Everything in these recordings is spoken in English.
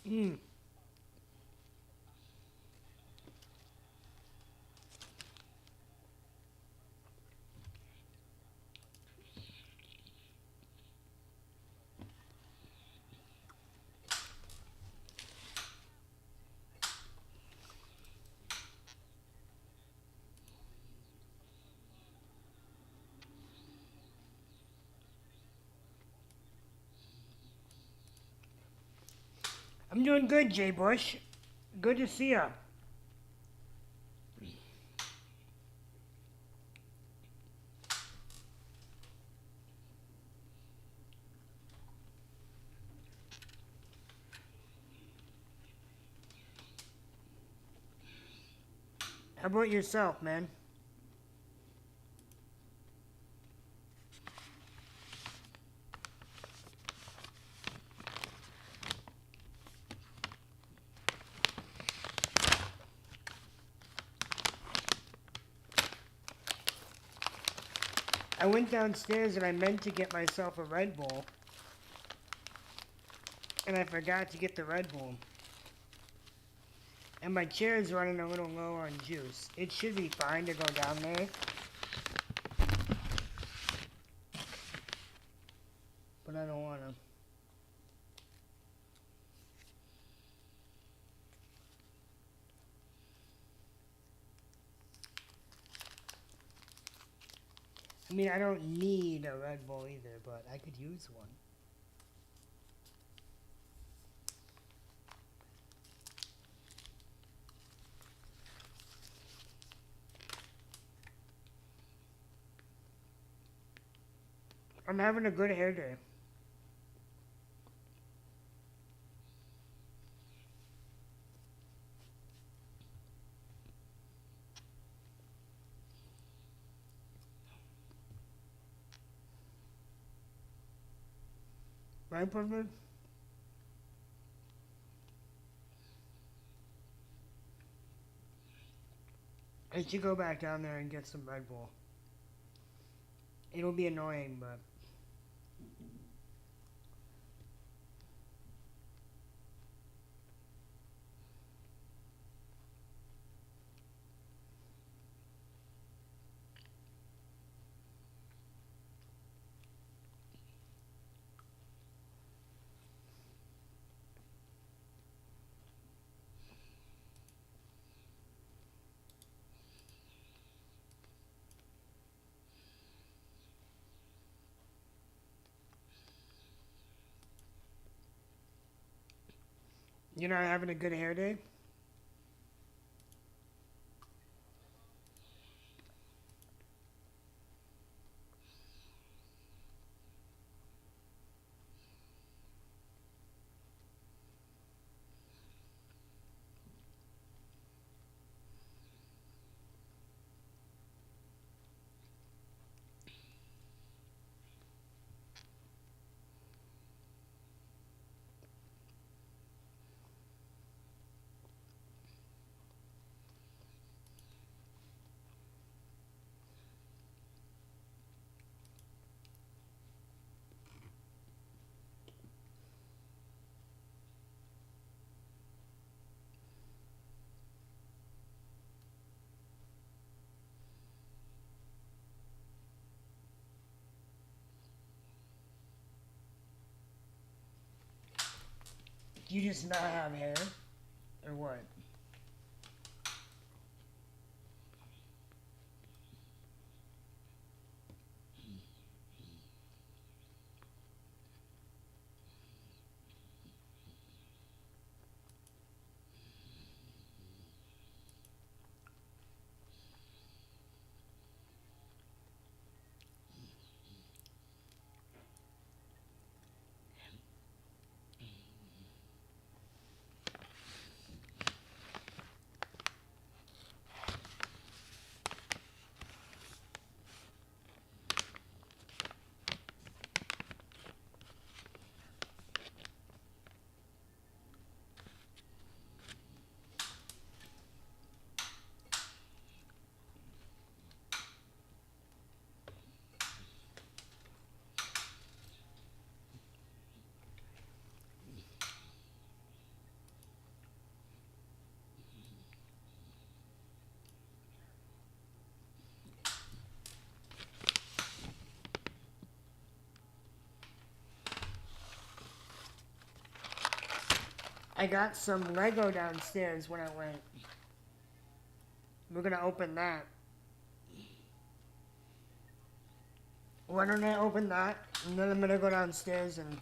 Mm. I'm doing good, Jay Bush. Good to see ya. How about yourself, man? I went downstairs and I meant to get myself a Red Bull, and I forgot to get the Red Bull. And my chair is running a little low on juice. It should be fine to go down there, but I don't want to. I mean, I don't need a Red Bull either, but I could use one. I'm having a good hair day. Right, Puffman? I should go back down there and get some Red Bull. It'll be annoying, but... You're not having a good hair day? Do you just not have hair? Or what? I got some Lego downstairs when I went. We're gonna open that. Why don't I open that, and then I'm gonna go downstairs and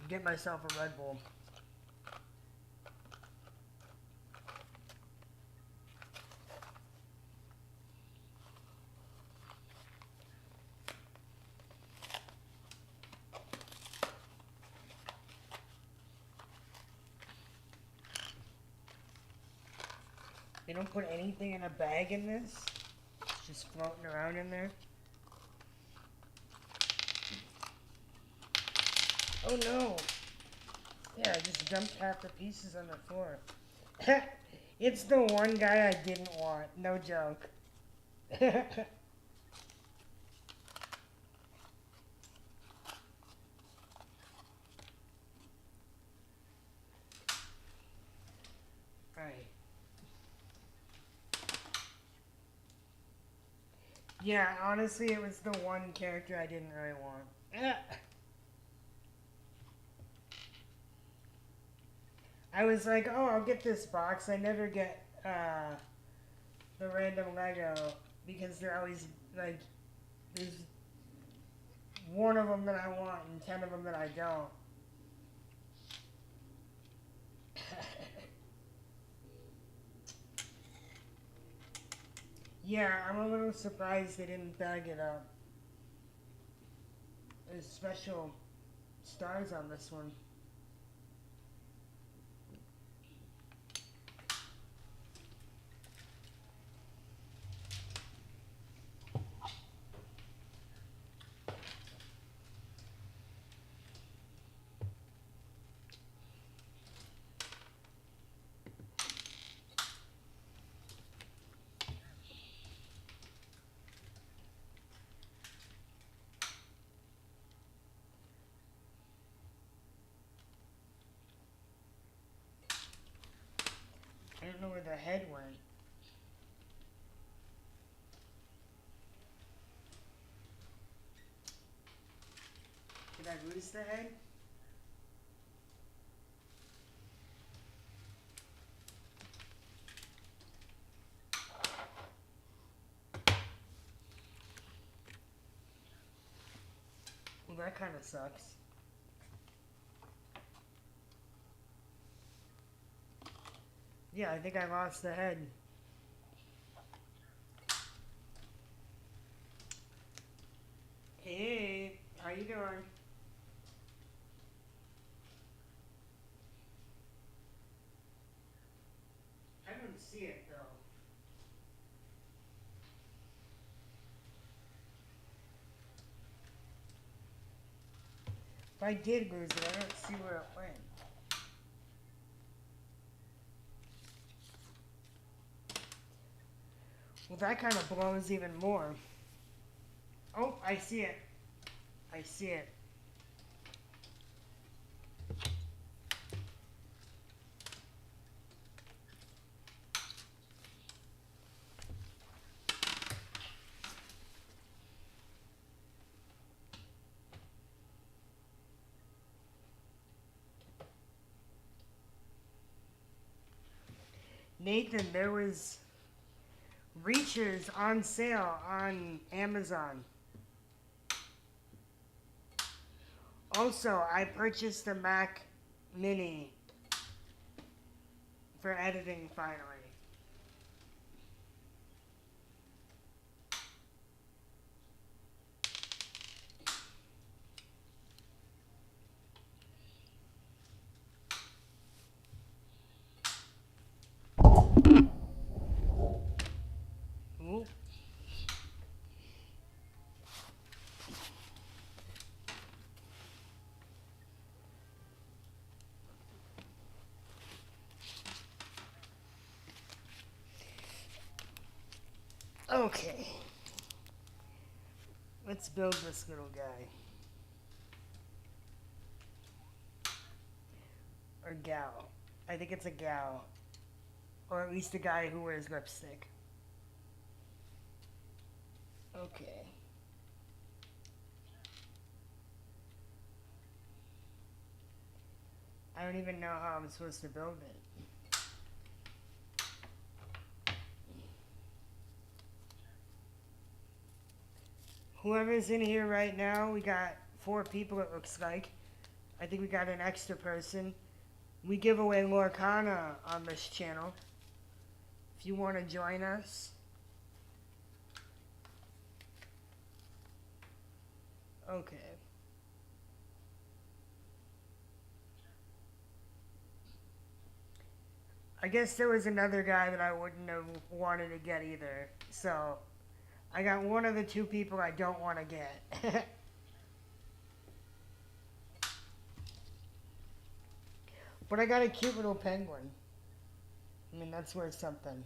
get myself a Red Bull. They don't put anything in a bag in this. It's just floating around in there. Oh no! Yeah, I just dumped half the pieces on the floor. It's the one guy I didn't want. No joke. Right. Yeah, honestly, it was the one character I didn't really want. I was like, oh, I'll get this box. I never get the random Lego because they're always like, there's one of them that I want and 10 of them that I don't. Yeah, I'm a little surprised they didn't bag it up. There's special stars on this one. I don't know where the head went. Did I lose the head? Well, that kind of sucks. Yeah, I think I lost the head. Hey, how you doing? I don't see it though. If I did lose it, I don't see where it went. Well, that kind of blows even more. Oh, I see it. I see it. Nathan, there was Reachers on sale on Amazon. Also, I purchased a Mac Mini for editing finally. Ooh. Okay. Let's build this little guy. Or gal. I think it's a gal. Or at least a guy who wears lipstick. Okay. I don't even know how I'm supposed to build it. Whoever's in here right now, we got 4 people it looks like. I think we got an extra person. We give away Lorcana on this channel. If you want to join us. Okay. I guess there was another guy that I wouldn't have wanted to get either. So, I got one of the 2 people I don't want to get. But I got a cute little penguin. I mean, that's worth something.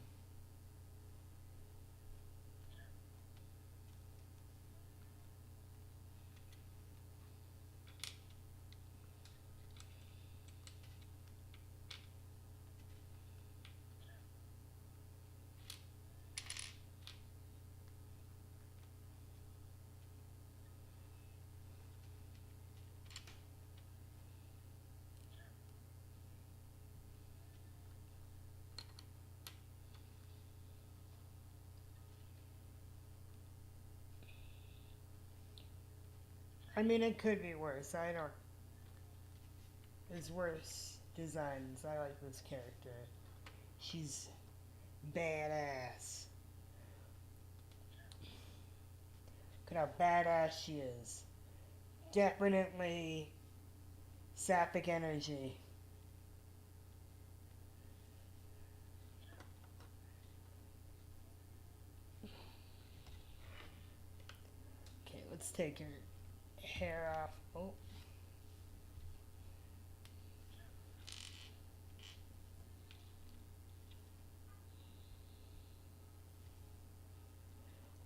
I mean, it could be worse. I don't... There's worse designs. I like this character. She's badass. Look at how badass she is. Definitely sapphic energy. Okay, let's take her hair off. Oh.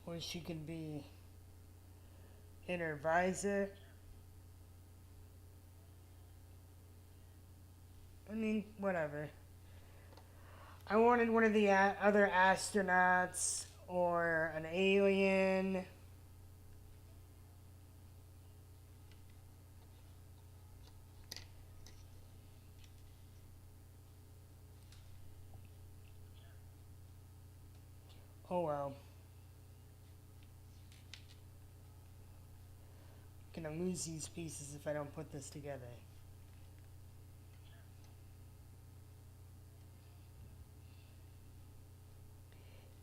Or she can be in her visor. I mean, whatever. I wanted one of the other astronauts or an alien. Oh well. I'm gonna lose these pieces if I don't put this together.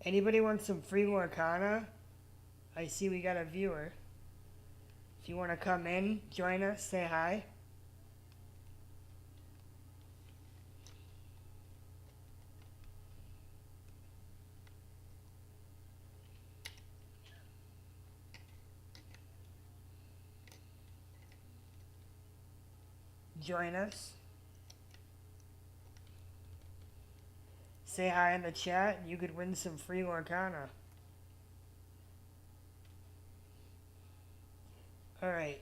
Anybody want some free Lorcana? I see we got a viewer. If you want to come in, join us, say hi. Join us. Say hi in the chat. You could win some free Lorcana. Alright.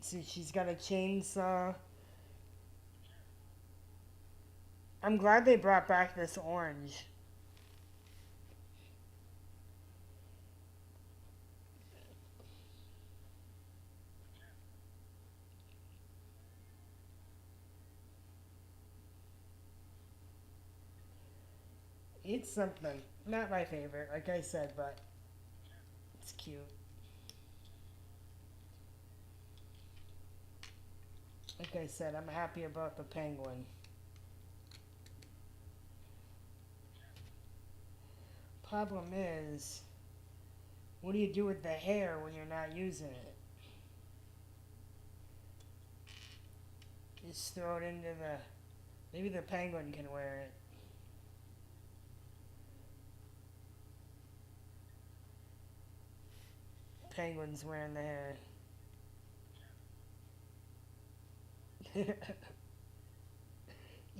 See, she's got a chainsaw. I'm glad they brought back this orange. It's something. Not my favorite, like I said, but it's cute. Like I said, I'm happy about the penguin. Problem is, what do you do with the hair when you're not using it? Just throw it into the... Maybe the penguin can wear it. Penguin's wearing the hair.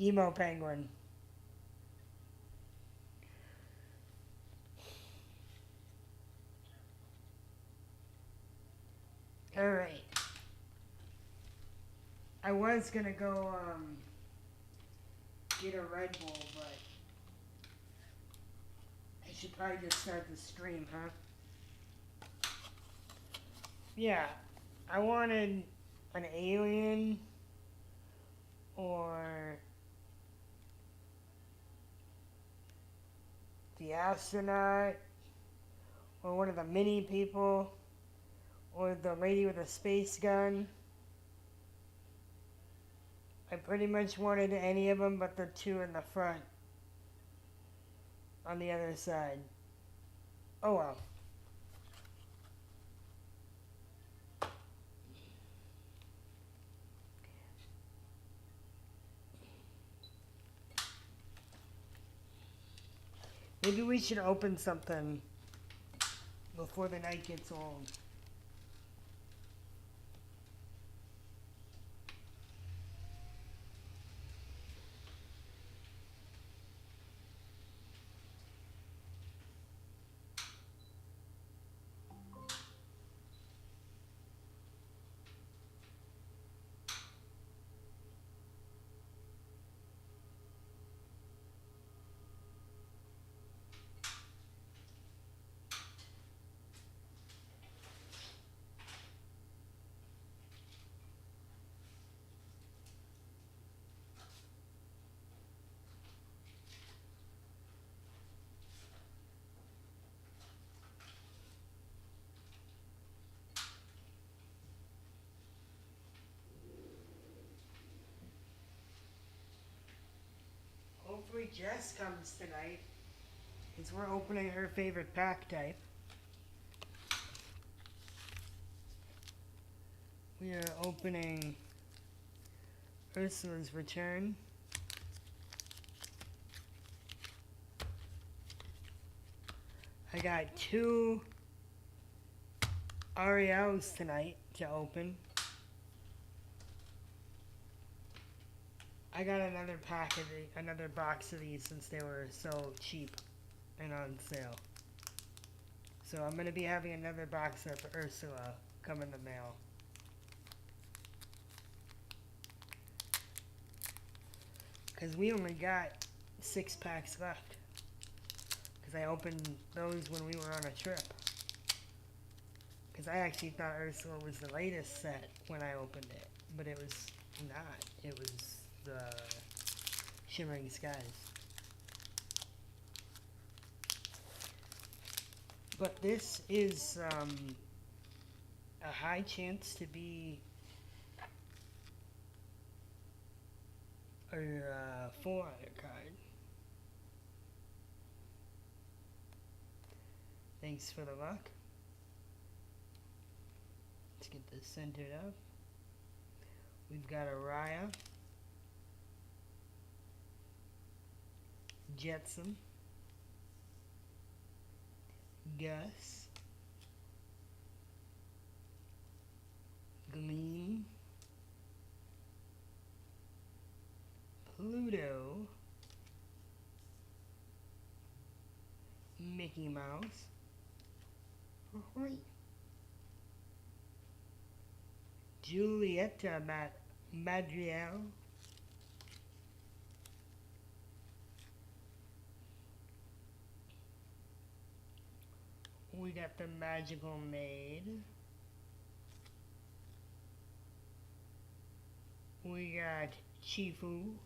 Emo penguin. Alright. I was gonna go get a Red Bull, but I should probably just start the stream, huh? Yeah, I wanted an alien or the astronaut, or one of the mini people, or the lady with a space gun. I pretty much wanted any of them but the two in the front on the other side. Oh well. Maybe we should open something before the night gets old. Hopefully Jess comes tonight, because we're opening her favorite pack type. We are opening Ursula's Return. I got 2 Ariels tonight to open. I got another another box of these since they were so cheap and on sale. So I'm gonna be having another box of Ursula come in the mail. Because we only got 6 packs left. Because I opened those when we were on a trip. Because I actually thought Ursula was the latest set when I opened it. But it was not. It was the Shimmering Skies. But this is a high chance to be a 4-letter card. Thanks for the luck. Let's get this centered up. We've got Araya, Jetsam, Gus, Gleam, Pluto, Mickey Mouse, Julieta Madriel, we got the Magical Maid, we got Chifu,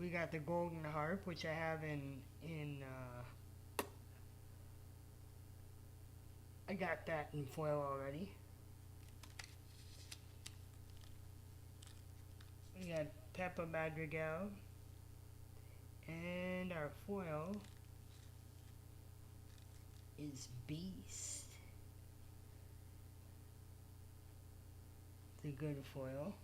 we got the Golden Harp, which I have I got that in foil already. We got Peppa Madrigal, and our foil is Beast. The good foil.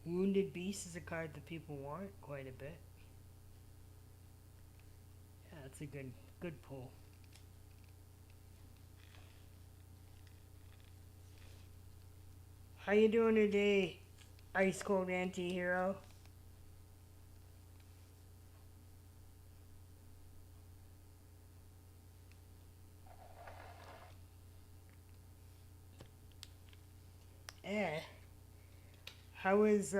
Wounded Beast is a card that people want quite a bit. Yeah, that's a good pull. How you doing today, Ice Cold Anti-Hero? Eh. How was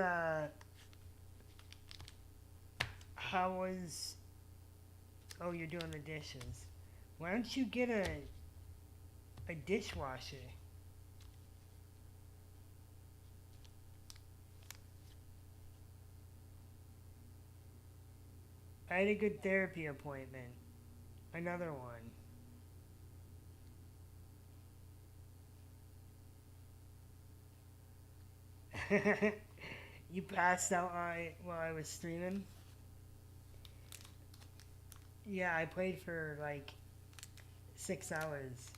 oh, you're doing the dishes. Why don't you get a A dishwasher. I had a good therapy appointment. Another one. You passed out while I was streaming? Yeah, I played for like 6 hours.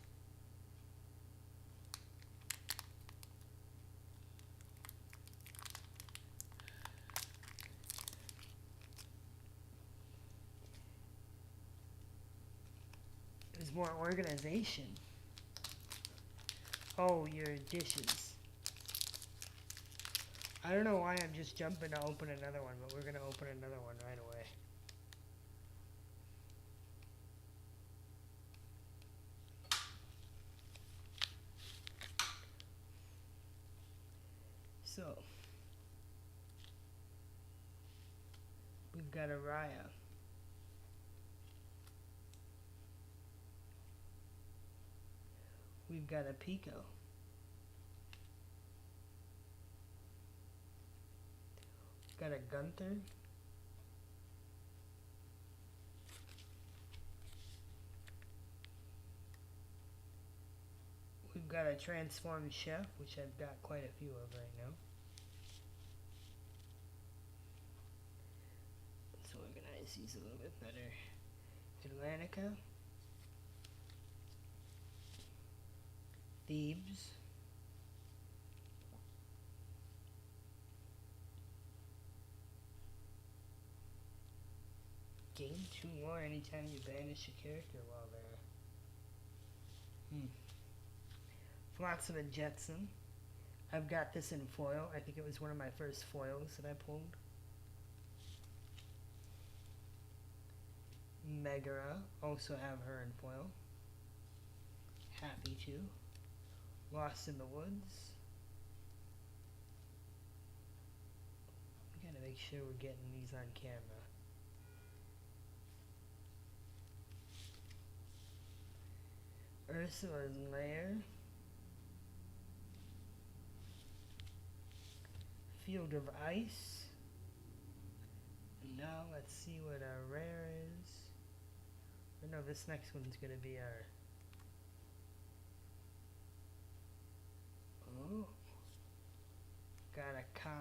It was more organization. Oh, your dishes. I don't know why I'm just jumping to open another one, but we're going to open another one right away. So, we've got a Raya. We've got a Pico. Got a Gunther. We've got a Transformed Chef, which I've got quite a few of right now. Let's organize these a little bit better. Atlantica. Thebes. Gain 2 more anytime you banish a character while there. Flotsam and Jetsam. I've got this in foil. I think it was one of my first foils that I pulled. Megara. Also have her in foil. Happy to. Lost in the Woods. We gotta make sure we're getting these on camera. Ursula's Lair. Field of Ice. And now let's see what our rare is. Or no, this next one's gonna be our... Oh. Got a Con.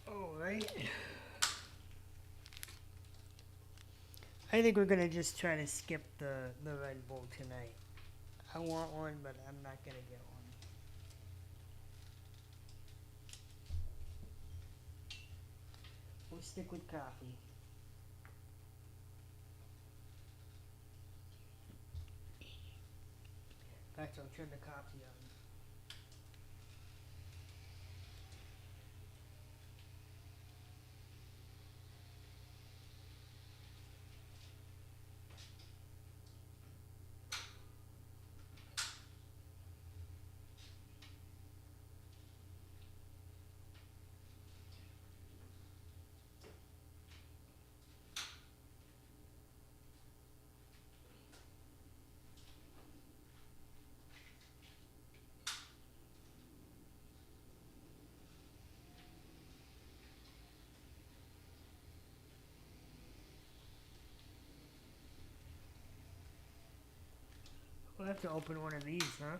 Alright. I think we're gonna just try to skip the Red Bull tonight. I want one, but I'm not gonna get one. We'll stick with coffee. In fact, I'll turn the coffee on. We'll have to open one of these, huh?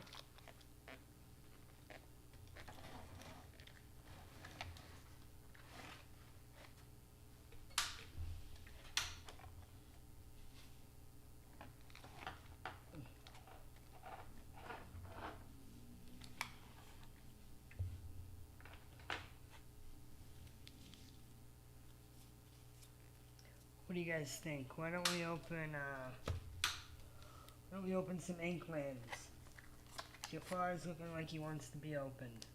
What do you guys think? Why don't we open some Inklands? Jafar is looking like he wants to be opened.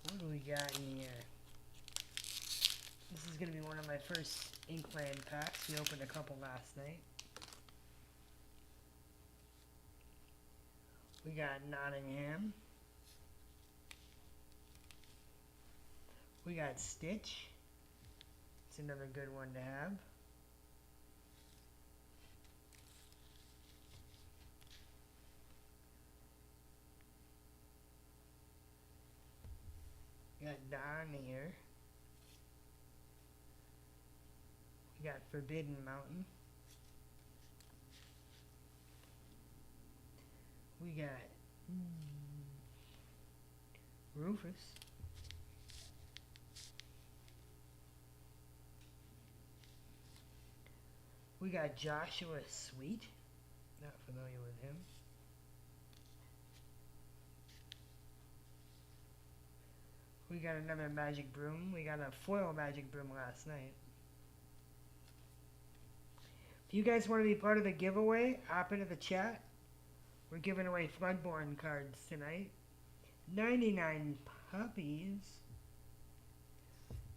What do we got in here? This is going to be one of my first Inkland packs. We opened a couple last night. We got Nottingham. We got Stitch. It's another good one to have. We got Don here. We got Forbidden Mountain. We got Rufus. We got Joshua Sweet. Not familiar with him. We got another Magic Broom. We got a foil Magic Broom last night. If you guys want to be part of the giveaway, hop into the chat. We're giving away Floodborn cards tonight. 99 puppies.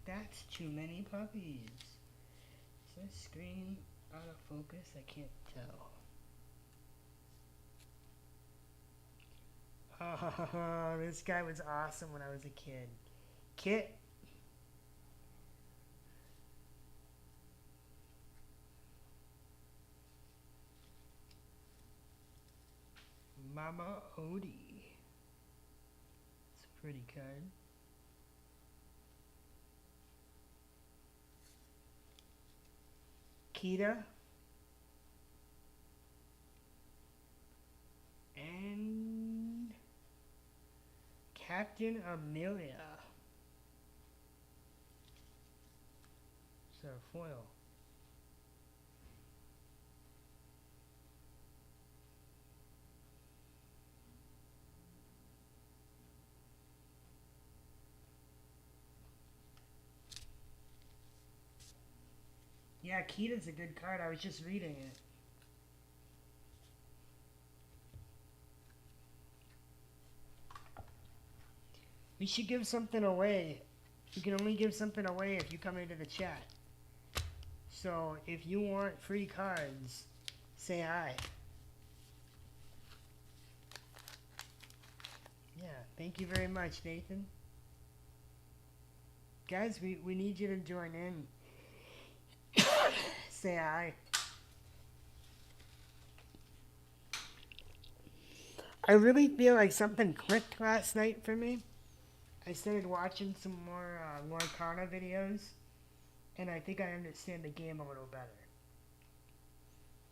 That's too many puppies. Is that screen out of focus? I can't tell. Oh, this guy was awesome when I was a kid. Kit. Mama Odie. It's a pretty card. Kita. And Captain Amelia. It's our foil. Yeah, Kita's a good card. I was just reading it. We should give something away. You can only give something away if you come into the chat. So, if you want free cards, say hi. Yeah, thank you very much, Nathan. Guys, we need you to join in. Say hi. I really feel like something clicked last night for me. I started watching some more Lorcana videos, and I think I understand the game a little better.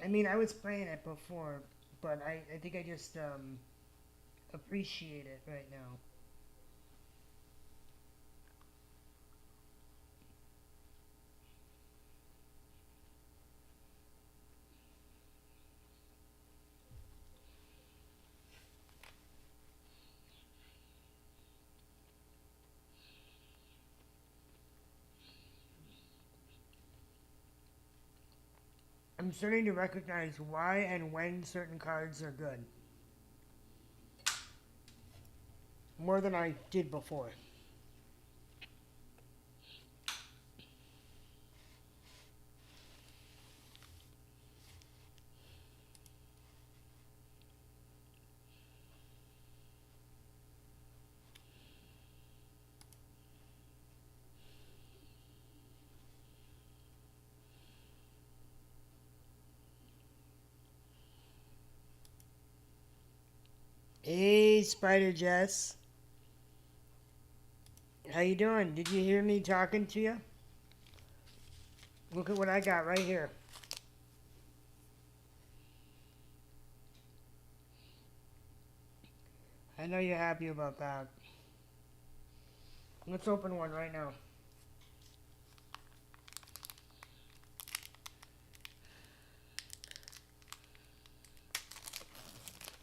I mean, I was playing it before, but I think I just appreciate it right now. I'm starting to recognize why and when certain cards are good. More than I did before. Hey, Spider Jess. How you doing? Did you hear me talking to you? Look at what I got right here. I know you're happy about that. Let's open one right now.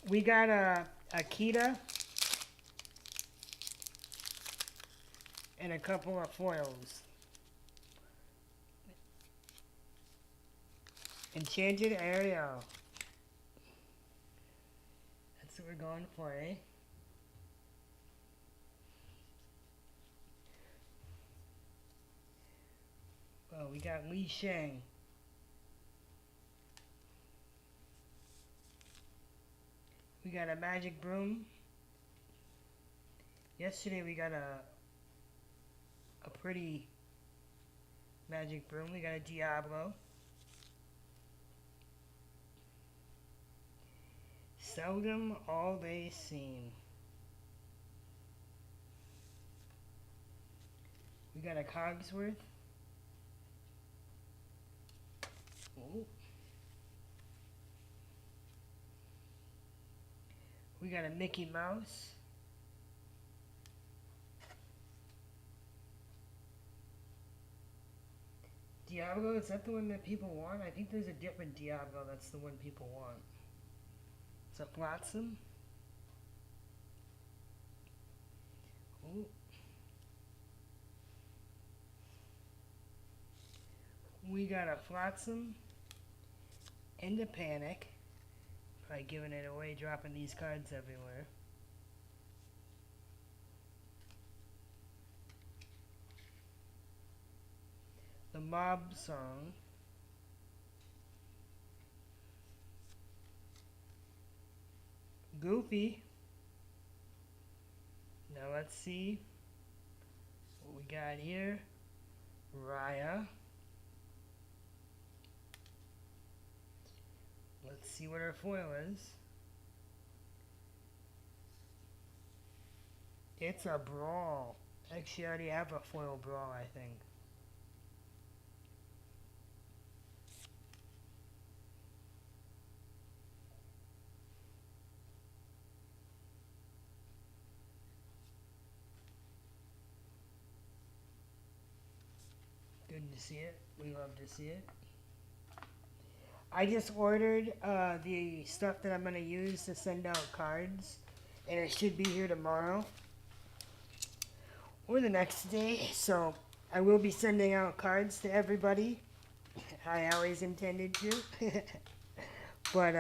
We got a Akita and a couple of foils. Enchanted Ariel. That's what we're going for, eh? Oh, we got Li Shang. We got a Magic Broom. Yesterday we got a pretty Magic Broom. We got a Diablo. Seldom always seen. We got a Cogsworth. Ooh. We got a Mickey Mouse. Diablo, is that the one that people want? I think there's a different Diablo that's the one people want. It's a Flotsam. Ooh. We got a Flotsam and a Panic. Probably giving it away, dropping these cards everywhere. The Mob Song. Goofy. Now let's see what we got here. Raya. Let's see what our foil is. It's a Brawl. Actually, I already have a foil Brawl, I think. Good to see it. We love to see it. I just ordered the stuff that I'm going to use to send out cards, and it should be here tomorrow or the next day. So I will be sending out cards to everybody. I always intended to. But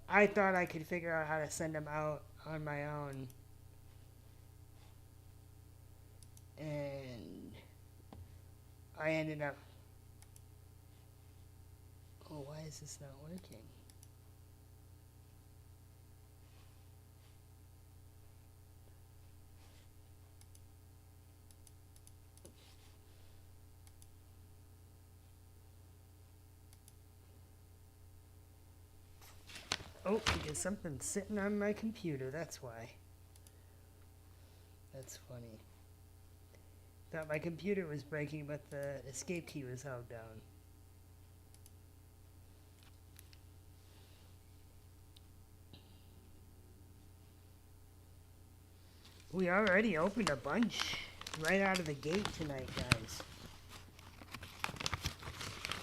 I thought I could figure out how to send them out on my own. And I ended up... Oh, why is this not working? Oh, because something's sitting on my computer, that's why. That's funny. Thought my computer was breaking, but the escape key was held down. We already opened a bunch right out of the gate tonight, guys.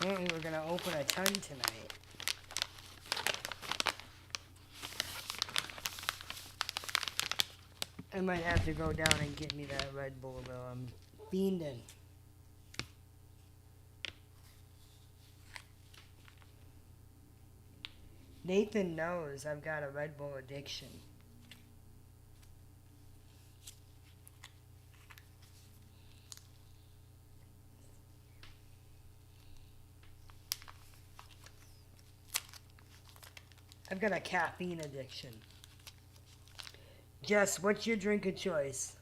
Apparently we're going to open a ton tonight. I might have to go down and get me that Red Bull, though. I'm fiending. Nathan knows I've got a Red Bull addiction. I've got a caffeine addiction. Jess, what's your drink of choice?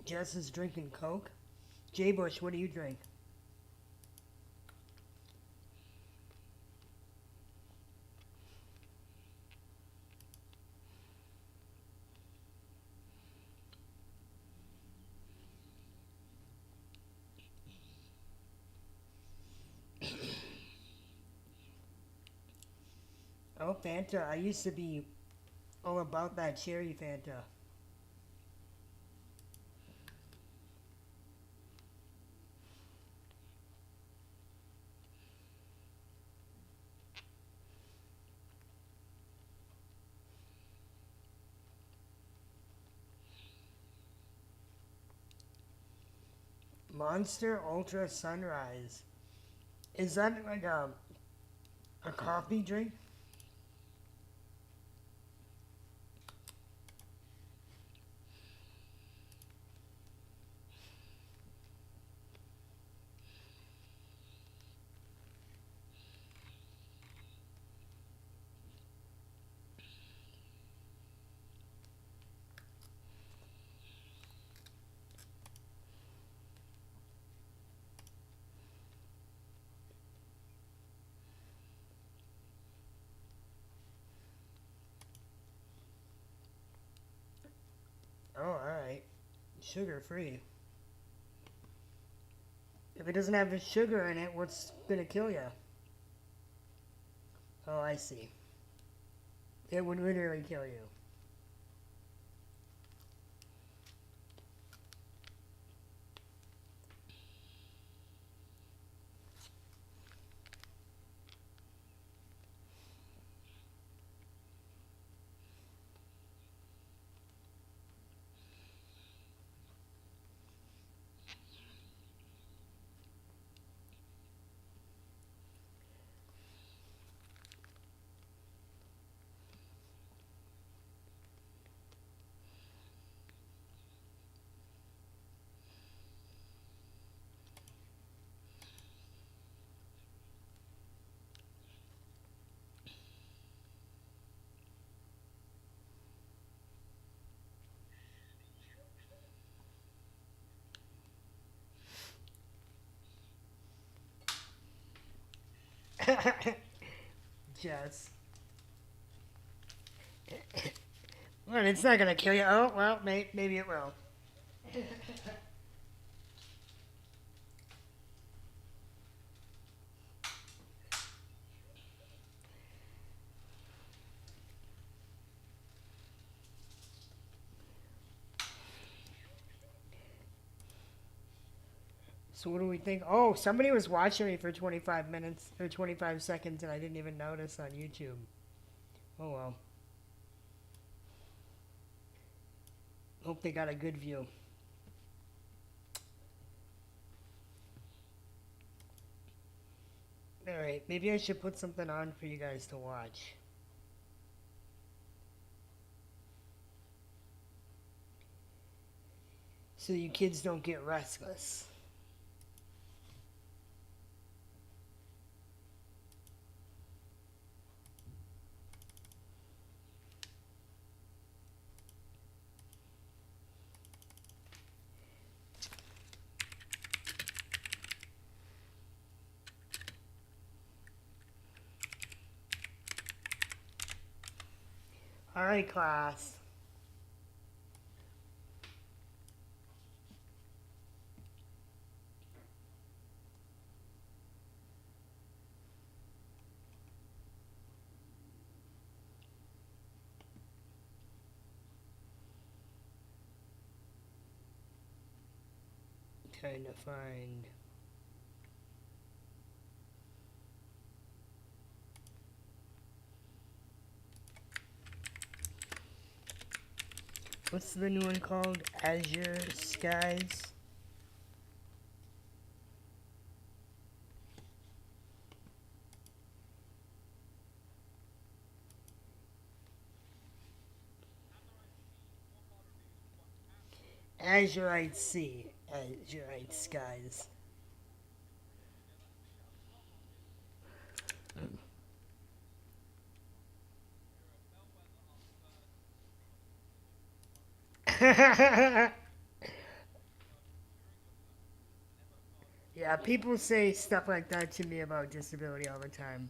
Jess is drinking Coke. Jay Bush, what do you drink? Oh, Fanta. I used to be all about that cherry Fanta. Monster Ultra Sunrise. Is that like a coffee drink? Oh, alright. Sugar free. If it doesn't have the sugar in it, what's gonna kill you? Oh, I see. It would literally kill you. Just. Well, it's not gonna kill you. Oh, well, maybe it will. So what do we think? Oh, somebody was watching me for 25 minutes or 25 seconds and I didn't even notice on YouTube. Oh well. Hope they got a good view. Alright, maybe I should put something on for you guys to watch. So you kids don't get restless. Alright, class. Trying to find... What's the new one called? Azure Skies? Azurite Sea. Azurite Skies. Yeah, people say stuff like that to me about disability all the time.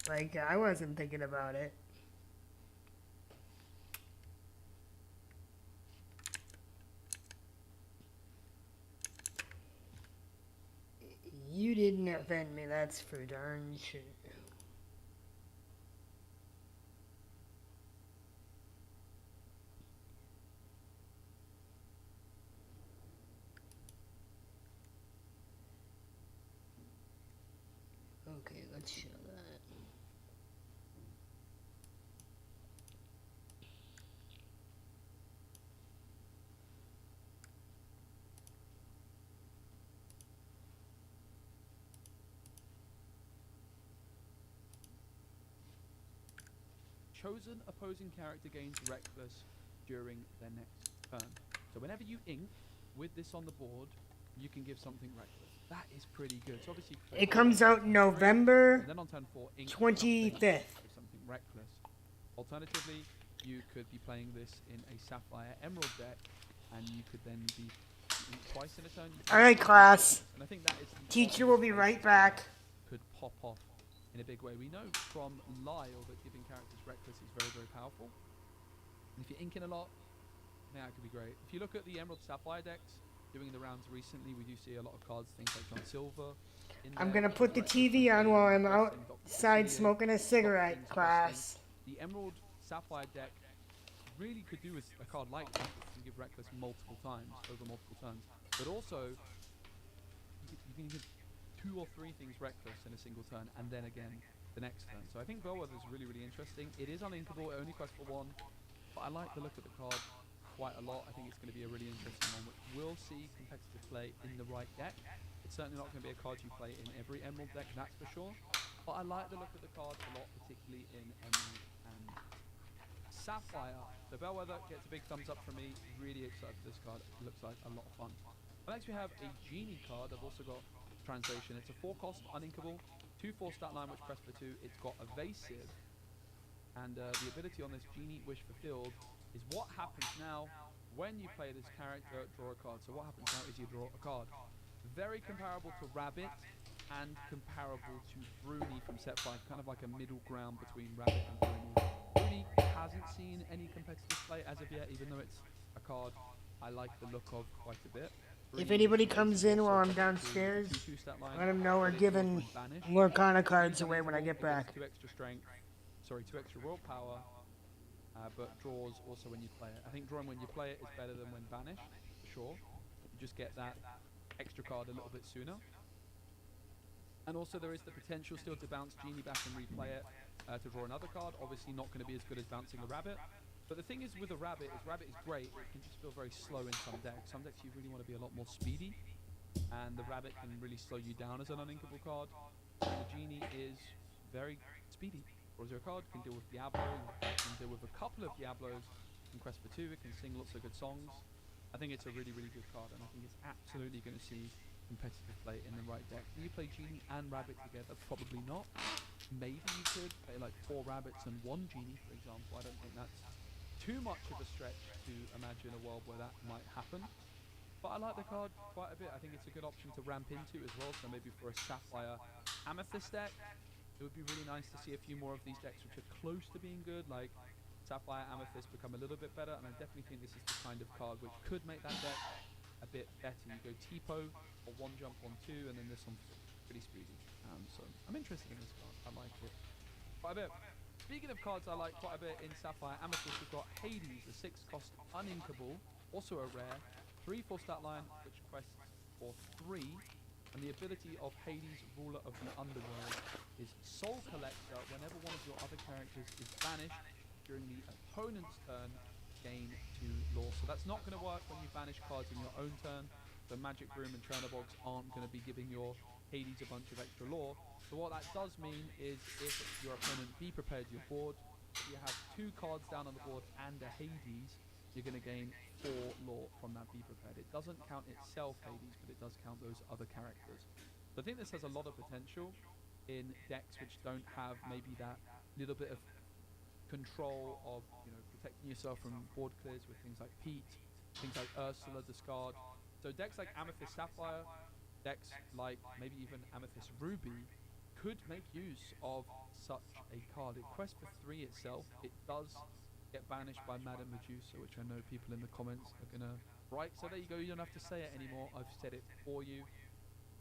Like, I wasn't thinking about it. You didn't offend me, that's for darn sure. chosen opposing character gains Reckless during their next turn. So whenever you ink with this on the board, you can give something Reckless. That is pretty good. So obviously It comes out November and then on turn 4, ink 25th. with something Reckless. Alternatively, you could be playing this in a Sapphire Emerald deck, and you could then be twice in a turn. Alright, class. And I think that is the Teacher will be right back. could pop off in a big way. We know from Lyle that giving characters Reckless is very, very powerful. And if you're inking a lot, that could be great. If you look at the Emerald Sapphire decks, doing the rounds recently, we do see a lot of cards, things like John Silver. I'm gonna put the TV on while I'm outside smoking a cigarette, class. The Emerald Sapphire deck really could do with a card like that and give Reckless multiple times over multiple turns. But also, you can give 2 or 3 things Reckless in a single turn, and then again the next turn. So I think Bellwether is really, really interesting. It is uninkable, it only quests for 1, but I like the look of the card quite a lot. I think it's going to be a really interesting one, which will see competitive play in the right deck. It's certainly not going to be a card you play in every Emerald deck, that's for sure. But I like the look of the card a lot, particularly in Emerald and Sapphire. So Bellwether gets a big thumbs up from me. Really excited for this card. It looks like a lot of fun. Next we have a Genie card. I've also got translation. It's a 4-cost uninkable, 2/4 stat line which press for 2. It's got evasive, and the ability on this Genie Wish Fulfilled is what happens now when you play this character, draw a card. So what happens now is you draw a card. Very comparable to Rabbit and comparable to Bruni from set 5, kind of like a middle ground between Rabbit and Bruni. Bruni hasn't seen any competitive play as of yet, even though it's a card I like the look of quite a bit. If anybody comes in while I'm downstairs, let them know we're giving Lorcana cards away when I get back. 2 extra strength, 2 extra raw power, but draws also when you play it. I think drawing when you play it is better than when banished, for sure. You just get that extra card a little bit sooner. And also there is the potential still to bounce Genie back and replay it to draw another card. Obviously not going to be as good as bouncing a Rabbit. But the thing is with a Rabbit is great. It can just feel very slow in some decks. Some decks you really want to be a lot more speedy, and the Rabbit can really slow you down as an uninkable card. And the Genie is very speedy. Draws your card, can deal with Diablo, can deal with a couple of Diablos, can quest for 2, it can sing lots of good songs. I think it's a really, really good card, and I think it's absolutely going to see competitive play in the right deck. Can you play Genie and Rabbit together? Probably not. Maybe you could play like 4 Rabbits and 1 Genie, for example. I don't think that's too much of a stretch to imagine a world where that might happen. But I like the card quite a bit. I think it's a good option to ramp into as well. So maybe for a Sapphire Amethyst deck, it would be really nice to see a few more of these decks which are close to being good, like Sapphire Amethyst become a little bit better. And I definitely think this is the kind of card which could make that deck a bit better. You go Tipo or 1 jump on 2, and then this one's pretty speedy. So I'm interested in this card. I like it quite a bit. Speaking of cards I like quite a bit in Sapphire Amethyst, we've got Hades, a 6-cost uninkable, also a rare, 3/4 stat line, which quests for 3. And the ability of Hades, ruler of the underworld, is Soul Collector. Whenever one of your other characters is banished during the opponent's turn, gain 2 lore. So that's not going to work when you banish cards in your own turn. So Magic Broom and Chernobogs aren't going to be giving your Hades a bunch of extra lore. So what that does mean is if your opponent be prepared your board, if you have 2 cards down on the board and a Hades, you're going to gain 4 lore from that be prepared. It doesn't count itself Hades, but it does count those other characters. So I think this has a lot of potential in decks which don't have maybe that little bit of control of, protecting yourself from board clears with things like Pete, things like Ursula, discard. So decks like Amethyst Sapphire, decks like maybe even Amethyst Ruby could make use of such a card. It quests for 3 itself. It does get banished by Madame Medusa, which I know people in the comments are going to write. So there you go, you don't have to say it anymore. I've said it for you.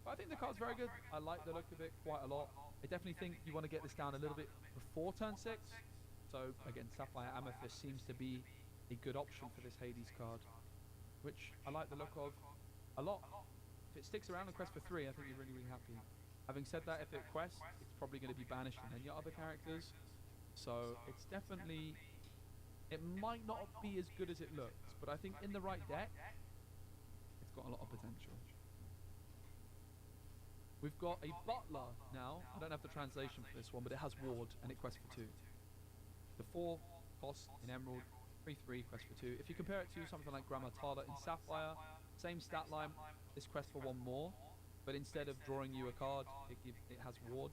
But I think the card's very good. I like the look of it quite a lot. I definitely think you want to get this down a little bit before turn 6. So again, Sapphire Amethyst seems to be a good option for this Hades card, which I like the look of a lot. If it sticks around and quests for 3, I think you're really, really happy. Having said that, if it quests, it's probably going to be banished and then your other characters. So it's definitely, it might not be as good as it looks, but I think in the right deck, it's got a lot of potential. We've got a Butler now. I don't have the translation for this one, but it has Ward and it quests for 2. The 4 cost in Emerald, 3/3 quest for 2. If you compare it to something like Grammatala in Sapphire, same stat line, this quest for 1 more, but instead of drawing you a card, it has Ward.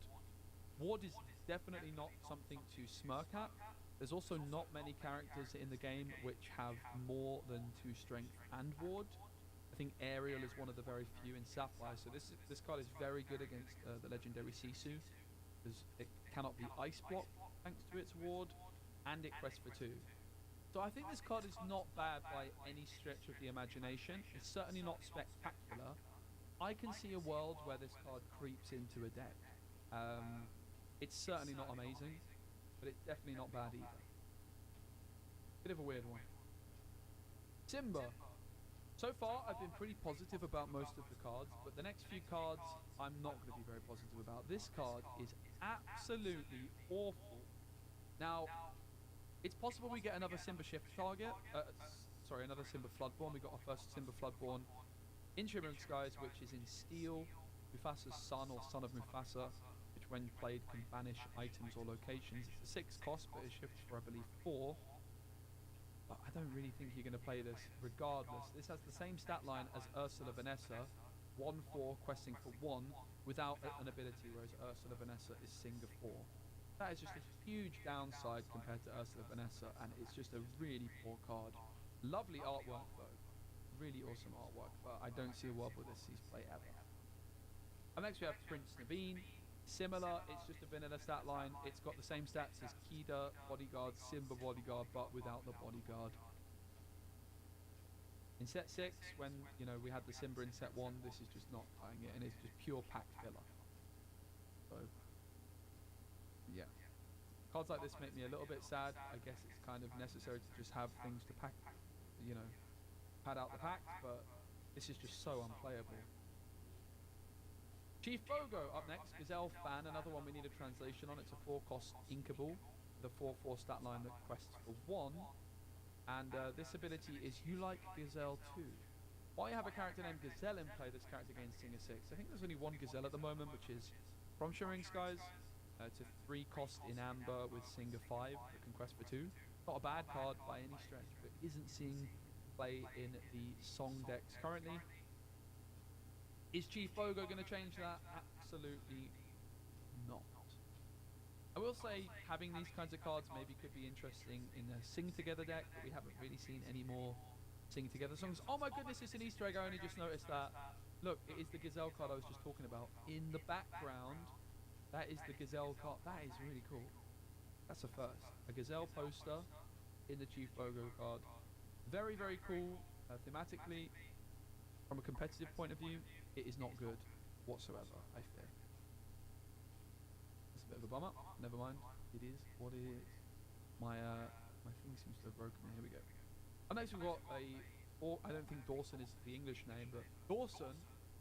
Ward is definitely not something to smirk at. There's also not many characters in the game which have more than 2 strength and Ward. I think Ariel is one of the very few in Sapphire, so this card is very good against the legendary Sisu, because it cannot be ice blocked thanks to its Ward, and it quests for 2. So I think this card is not bad by any stretch of the imagination. It's certainly not spectacular. I can see a world where this card creeps into a deck. It's certainly not amazing, but it's definitely not bad either. Bit of a weird one. Simba. So far, I've been pretty positive about most of the cards, but the next few cards, I'm not going to be very positive about. This card is absolutely awful. Now, it's possible we get another Simba Shift target. Sorry, another Simba Floodborn. We got our first Simba Floodborn in Shimmering Skies, which is in Steel. Mufasa's son, or son of Mufasa, which when played can banish items or locations. It's a 6 cost, but it shifts for, I believe, 4. But I don't really think you're going to play this regardless. This has the same stat line as Ursula Vanessa, 1/4 questing for 1 without an ability, whereas Ursula Vanessa is Singer 4. That is just a huge downside compared to Ursula Vanessa, and it's just a really poor card. Lovely artwork though, really awesome artwork, but I don't see a world where this sees play ever. And next we have Prince Naveen. Similar, it's just a vanilla stat line. It's got the same stats as Kida Bodyguard, Simba Bodyguard, but without the Bodyguard. In set 6, when we had the Simba in set 1, this is just not cutting it, and it's just pure pack filler. So, yeah. Cards like this make me a little bit sad. I guess it's kind of necessary to just have things to pack, pad out the packs, but this is just so unplayable. Chief Bogo up next, Gazelle Fan, another one we need a translation on. It's a 4-cost Inkable, the 4/4 stat line that quests for 1. And this ability is You Like Gazelle Too. Why you have a character named Gazelle in play, this character gains Singer 6. I think there's only 1 Gazelle at the moment, which is from Shimmering Skies. It's a 3-cost in Amber with Singer 5 that can quest for 2. Not a bad card by any stretch, but isn't seeing play in the Song decks currently. Is Chief Bogo going to change that? Absolutely not. I will say having these kinds of cards maybe could be interesting in a Sing Together deck, but we haven't really seen any more Sing Together songs. Oh my goodness, it's an Easter egg. I only just noticed that. Look, it is the Gazelle card I was just talking about. In the background, that is the Gazelle card. That is really cool. That's a first. A Gazelle poster in the Chief Bogo card. Very, very cool. Thematically, from a competitive point of view, it is not good whatsoever, I fear. It's a bit of a bummer. Never mind. It is what it is. My thing seems to have broken. Here we go. And next we've got I don't think Dawson is the English name, but Dawson,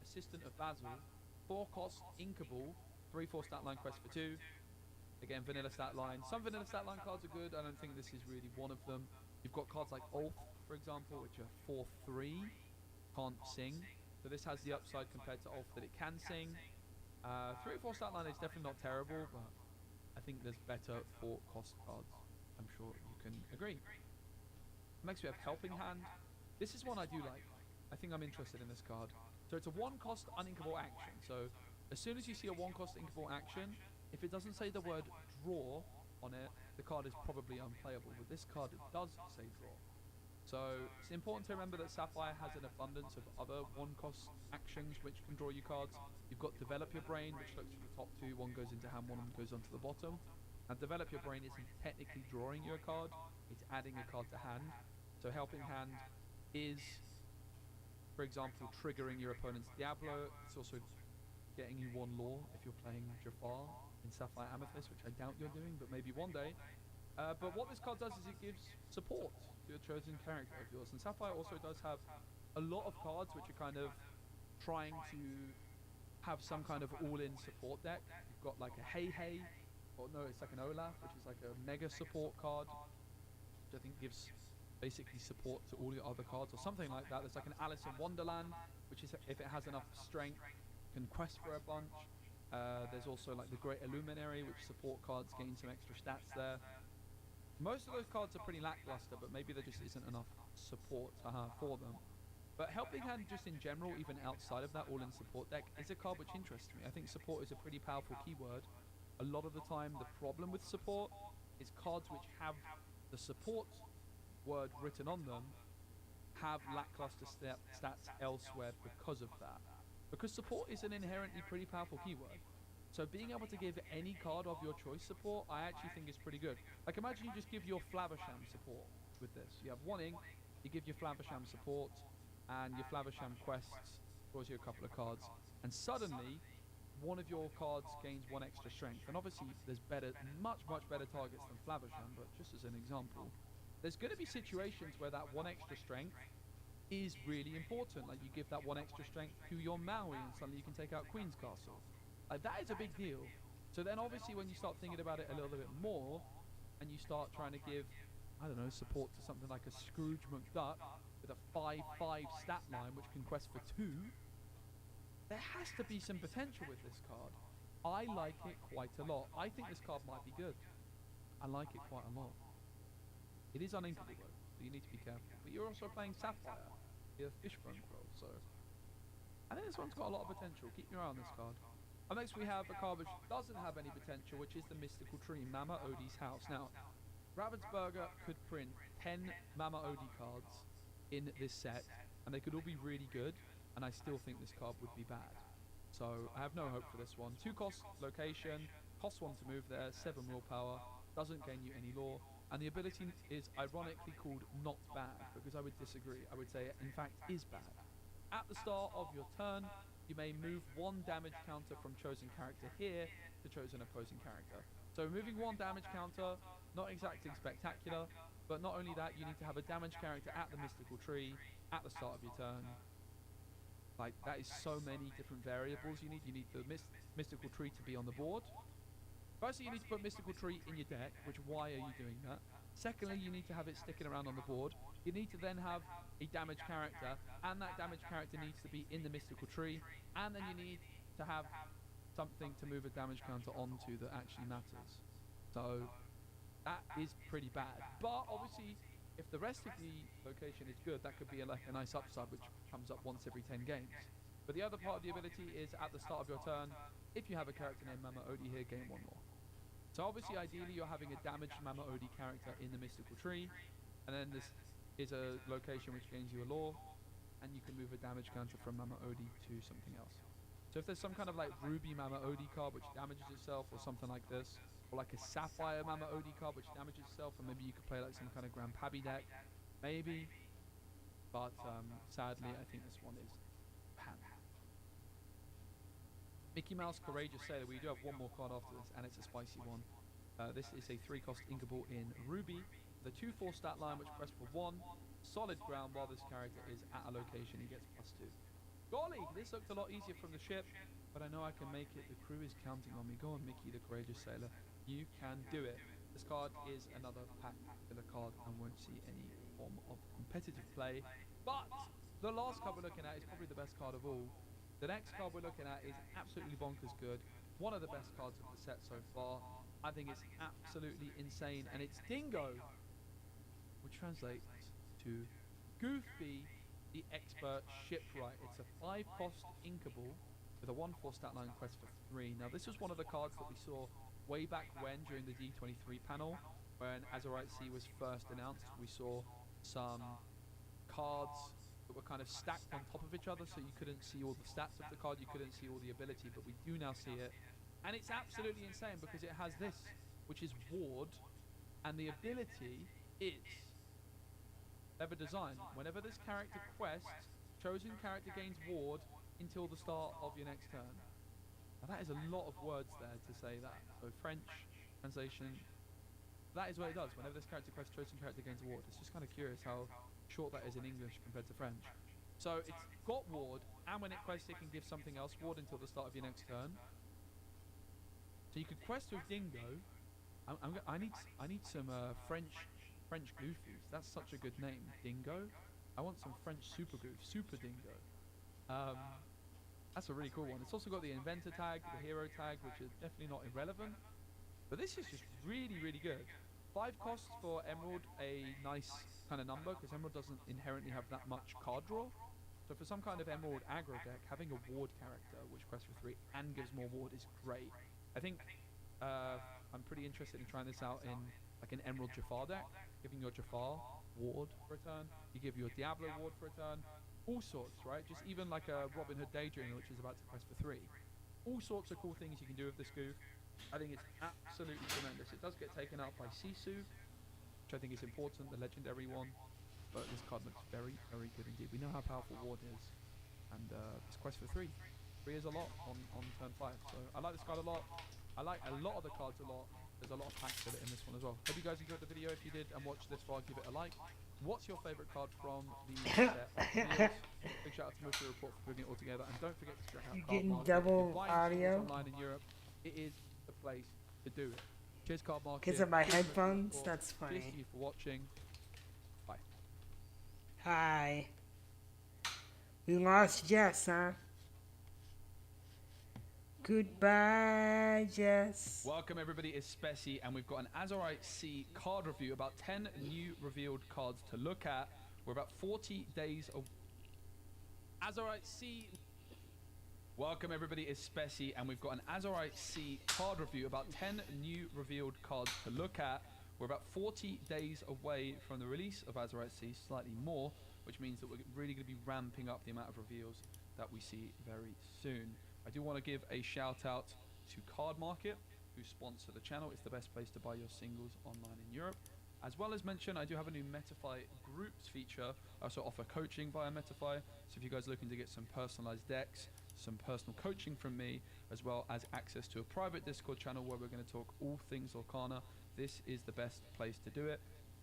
Assistant of Basil, 4-cost Inkable, 3/4 stat line quest for 2. Again, vanilla stat line. Some vanilla stat line cards are good. I don't think this is really one of them. You've got cards like Ulf, for example, which are 4/3, can't sing. So this has the upside compared to Ulf that it can sing. 3/4 stat line is definitely not terrible, but I think there's better 4-cost cards. I'm sure you can agree. Next we have Helping Hand. This is one I do like. I think I'm interested in this card. So it's a 1-cost uninkable action. So as soon as you see a 1-cost inkable action, if it doesn't say the word draw on it, the card is probably unplayable. But this card does say draw. So it's important to remember that Sapphire has an abundance of other 1-cost actions which can draw you cards. You've got Develop Your Brain, which looks for the top 2. One goes into hand, one goes onto the bottom. And Develop Your Brain isn't technically drawing you a card, it's adding a card to hand. So Helping Hand is, for example, triggering your opponent's Diablo. It's also getting you 1 law if you're playing Jafar in Sapphire Amethyst, which I doubt you're doing, but maybe one day. But what this card does is it gives support to your chosen character of yours. And Sapphire also does have a lot of cards which are kind of trying to have some kind of all-in support deck. You've got like a Hey, or no, it's like an Olaf, which is like a mega support card, which I think gives basically support to all your other cards or something like that. There's like an Alice in Wonderland, which is, if it has enough strength, can quest for a bunch. There's also like the Great Illuminary, which support cards gain some extra stats there. Most of those cards are pretty lackluster, but maybe there just isn't enough support for them. But Helping Hand just in general, even outside of that all-in support deck, is a card which interests me. I think support is a pretty powerful keyword. A lot of the time, the problem with support is cards which have the support word written on them have lackluster stats elsewhere because of that. Because support is an inherently pretty powerful keyword. So being able to give any card of your choice support, I actually think is pretty good. Like imagine you just give your Flaversham support with this. You have 1 ink, you give your Flaversham support, and your Flaversham quests draws you a couple of cards. And suddenly, one of your cards gains 1 extra strength. And obviously, there's much better targets than Flaversham, but just as an example, there's going to be situations where that 1 extra strength is really important. Like you give that 1 extra strength to your Maui and suddenly you can take out Queen's Castle. Like that is a big deal. So then obviously when you start thinking about it a little bit more and you start trying to give, I don't know, support to something like a Scrooge McDuck with a 5/5 stat line which can quest for 2, there has to be some potential with this card. I like it quite a lot. I think this card might be good. I like it quite a lot. It is uninkable though, so you need to be careful. But you're also playing Sapphire, the Fishbone Crow, so I think this one's got a lot of potential. Keep your eye on this card. And next we have a card which doesn't have any potential, which is the Mystical Tree, Mama Odie's House. Now, Ravensburger could print 10 Mama Odie cards in this set, and they could all be really good, and I still think this card would be bad. So I have no hope for this one. 2 cost location, costs 1 to move there, 7 willpower, doesn't gain you any lore, and the ability is ironically called not bad, because I would disagree. I would say it in fact is bad. At the start of your turn, you may move 1 damage counter from chosen character here to chosen opposing character. So moving 1 damage counter, not exactly spectacular, but not only that, you need to have a damage character at the Mystical Tree at the start of your turn. Like, that is so many different variables you need. You need the Mystical Tree to be on the board. Firstly, you need to put Mystical Tree in your deck, which why are you doing that? Secondly, you need to have it sticking around on the board. You need to then have a damage character, and that damage character needs to be in the Mystical Tree, and then you need to have something to move a damage counter onto that actually matters. So that is pretty bad. But obviously, if the rest of the location is good, that could be like a nice upside which comes up once every 10 games. But the other part of the ability is at the start of your turn, if you have a character named Mama Odie here, gain 1 more. So obviously, ideally, you're having a damaged Mama Odie character in the Mystical Tree, and then this is a location which gains you a lore, and you can move a damage counter from Mama Odie to something else. So if there's some kind of like Ruby Mama Odie card which damages itself, or something like this, or like a Sapphire Mama Odie card which damages itself, and maybe you could play like some kind of Grandpappy deck, maybe. But sadly, I think this one is pan. Mickey Mouse Courageous Sailor. We do have 1 more card after this, and it's a spicy one. This is a 3-cost inkable in Ruby. The 2/4 stat line, which quests for 1 solid ground while this character is at a location. He gets +2. Golly, this looked a lot easier from the ship, but I know I can make it. The crew is counting on me. Go on, Mickey the Courageous Sailor. You can do it. This card is another pack filler card and won't see any form of competitive play. But the last card we're looking at is probably the best card of all. The next card we're looking at is absolutely bonkers good. One of the best cards of the set so far. I think it's absolutely insane, and it's Dingo, which translates to Goofy the Expert Shipwright. It's a 5-cost inkable with a 1/4 stat line quest for 3. Now this was one of the cards that we saw way back when during the D23 panel, when Azurite Sea was first announced. We saw some cards that were kind of stacked on top of each other, so you couldn't see all the stats of the card, you couldn't see all the ability, but we do now see it. And it's absolutely insane because it has this, which is Ward, and the ability is clever design. Whenever this character quests, chosen character gains Ward until the start of your next turn. Now that is a lot of words there to say that. So French translation, that is what it does. Whenever this character quests, chosen character gains Ward. It's just kind of curious how short that is in English compared to French. So it's got Ward, and when it quests, it can give something else Ward until the start of your next turn. So you could quest with Dingo. I need some French Goofies. That's such a good name, Dingo. I want some French Super Goof, Super Dingo. That's a really cool one. It's also got the Inventor tag, the Hero tag, which is definitely not irrelevant. But this is just really, really good. 5 costs for Emerald, a nice kind of number, because Emerald doesn't inherently have that much card draw. So for some kind of Emerald aggro deck, having a ward character, which quests for 3 and gives more ward, is great. I think I'm pretty interested in trying this out in like an Emerald Jafar deck, giving your Jafar ward for a turn, you give your Diablo ward for a turn, all sorts, right? Just even like a Robin Hood Daydreamer, which is about to quest for 3. All sorts of cool things you can do with this goof. I think it's absolutely tremendous. It does get taken out by Sisu, which I think is important, the legendary one. But this card looks very, very good indeed. We know how powerful Ward is. And this quest for 3. 3 is a lot on turn 5. So I like this card a lot. I like a lot of the cards a lot. There's a lot of packs in this one as well. Hope you guys enjoyed the video. If you did and watched this far, give it a like. What's your favourite card from the set of videos? Big shout out to Mystery Report for putting it all together. And don't forget to check out You're Card getting Market. double If you're buying audio online in Europe, it is the place to do it. Cheers, Card Market. Because of my Cheers, Mystery headphones? Report. That's Cheers funny. to you for watching. Bye. Hi. We lost Jess, huh? Goodbye, Jess. Welcome everybody, it's Spessy, and we've got an Azurite C card review, about 10 new revealed cards to look at. We're about 40 days of Azurite C. Welcome everybody, it's Spessy, and we've got an Azurite C card review, about 10 new revealed cards to look at. We're about 40 days away from the release of Azurite C, slightly more, which means that we're really going to be ramping up the amount of reveals that we see very soon. I do want to give a shout out to Card Market, who sponsor the channel. It's the best place to buy your singles online in Europe. As well as mention, I do have a new Metafy groups feature. I also offer coaching via Metafy. So if you guys are looking to get some personalized decks, some personal coaching from me, as well as access to a private Discord channel where we're going to talk all things Lorcana, this is the best place to do it.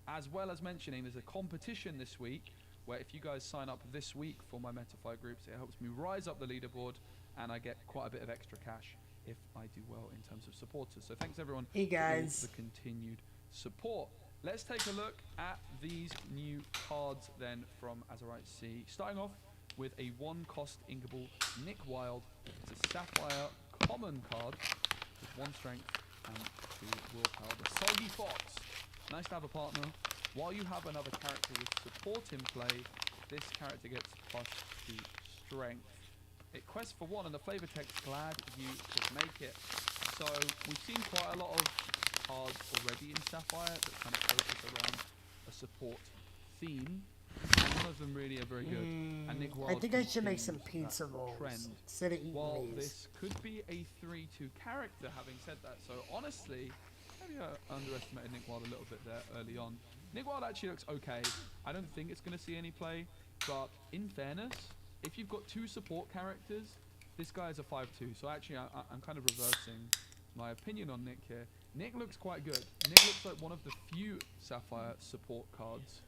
As well as mentioning, there's a competition this week where if you guys sign up this week for my Metafy groups, it helps me rise up the leaderboard, and I get quite a bit of extra cash if I do well in terms of supporters. So thanks everyone Hey guys. for all the continued support. Let's take a look at these new cards then from Azurite C. Starting off with a 1-cost inkable Nick Wild. It's a Sapphire common card with 1 strength and 2 willpower. The Soggy Fox. Nice to have a partner. While you have another character with support in play, this character gets +2 strength. It quests for 1, and the flavor text, glad you could make it. So we've seen quite a lot of cards already in Sapphire that kind of focus around a support theme, and none of them really are very good. And Nick Wild I think I should make some continues pizza that rolls trend. instead of eating While these. this could be a 3-2 character, having said that, so honestly, maybe I underestimated Nick Wild a little bit there early on. Nick Wild actually looks okay. I don't think it's going to see any play, but in fairness, if you've got 2 support characters, this guy is a 5-2. So actually, I'm kind of reversing my opinion on Nick here. Nick looks quite good. Nick looks like one of the few Sapphire support cards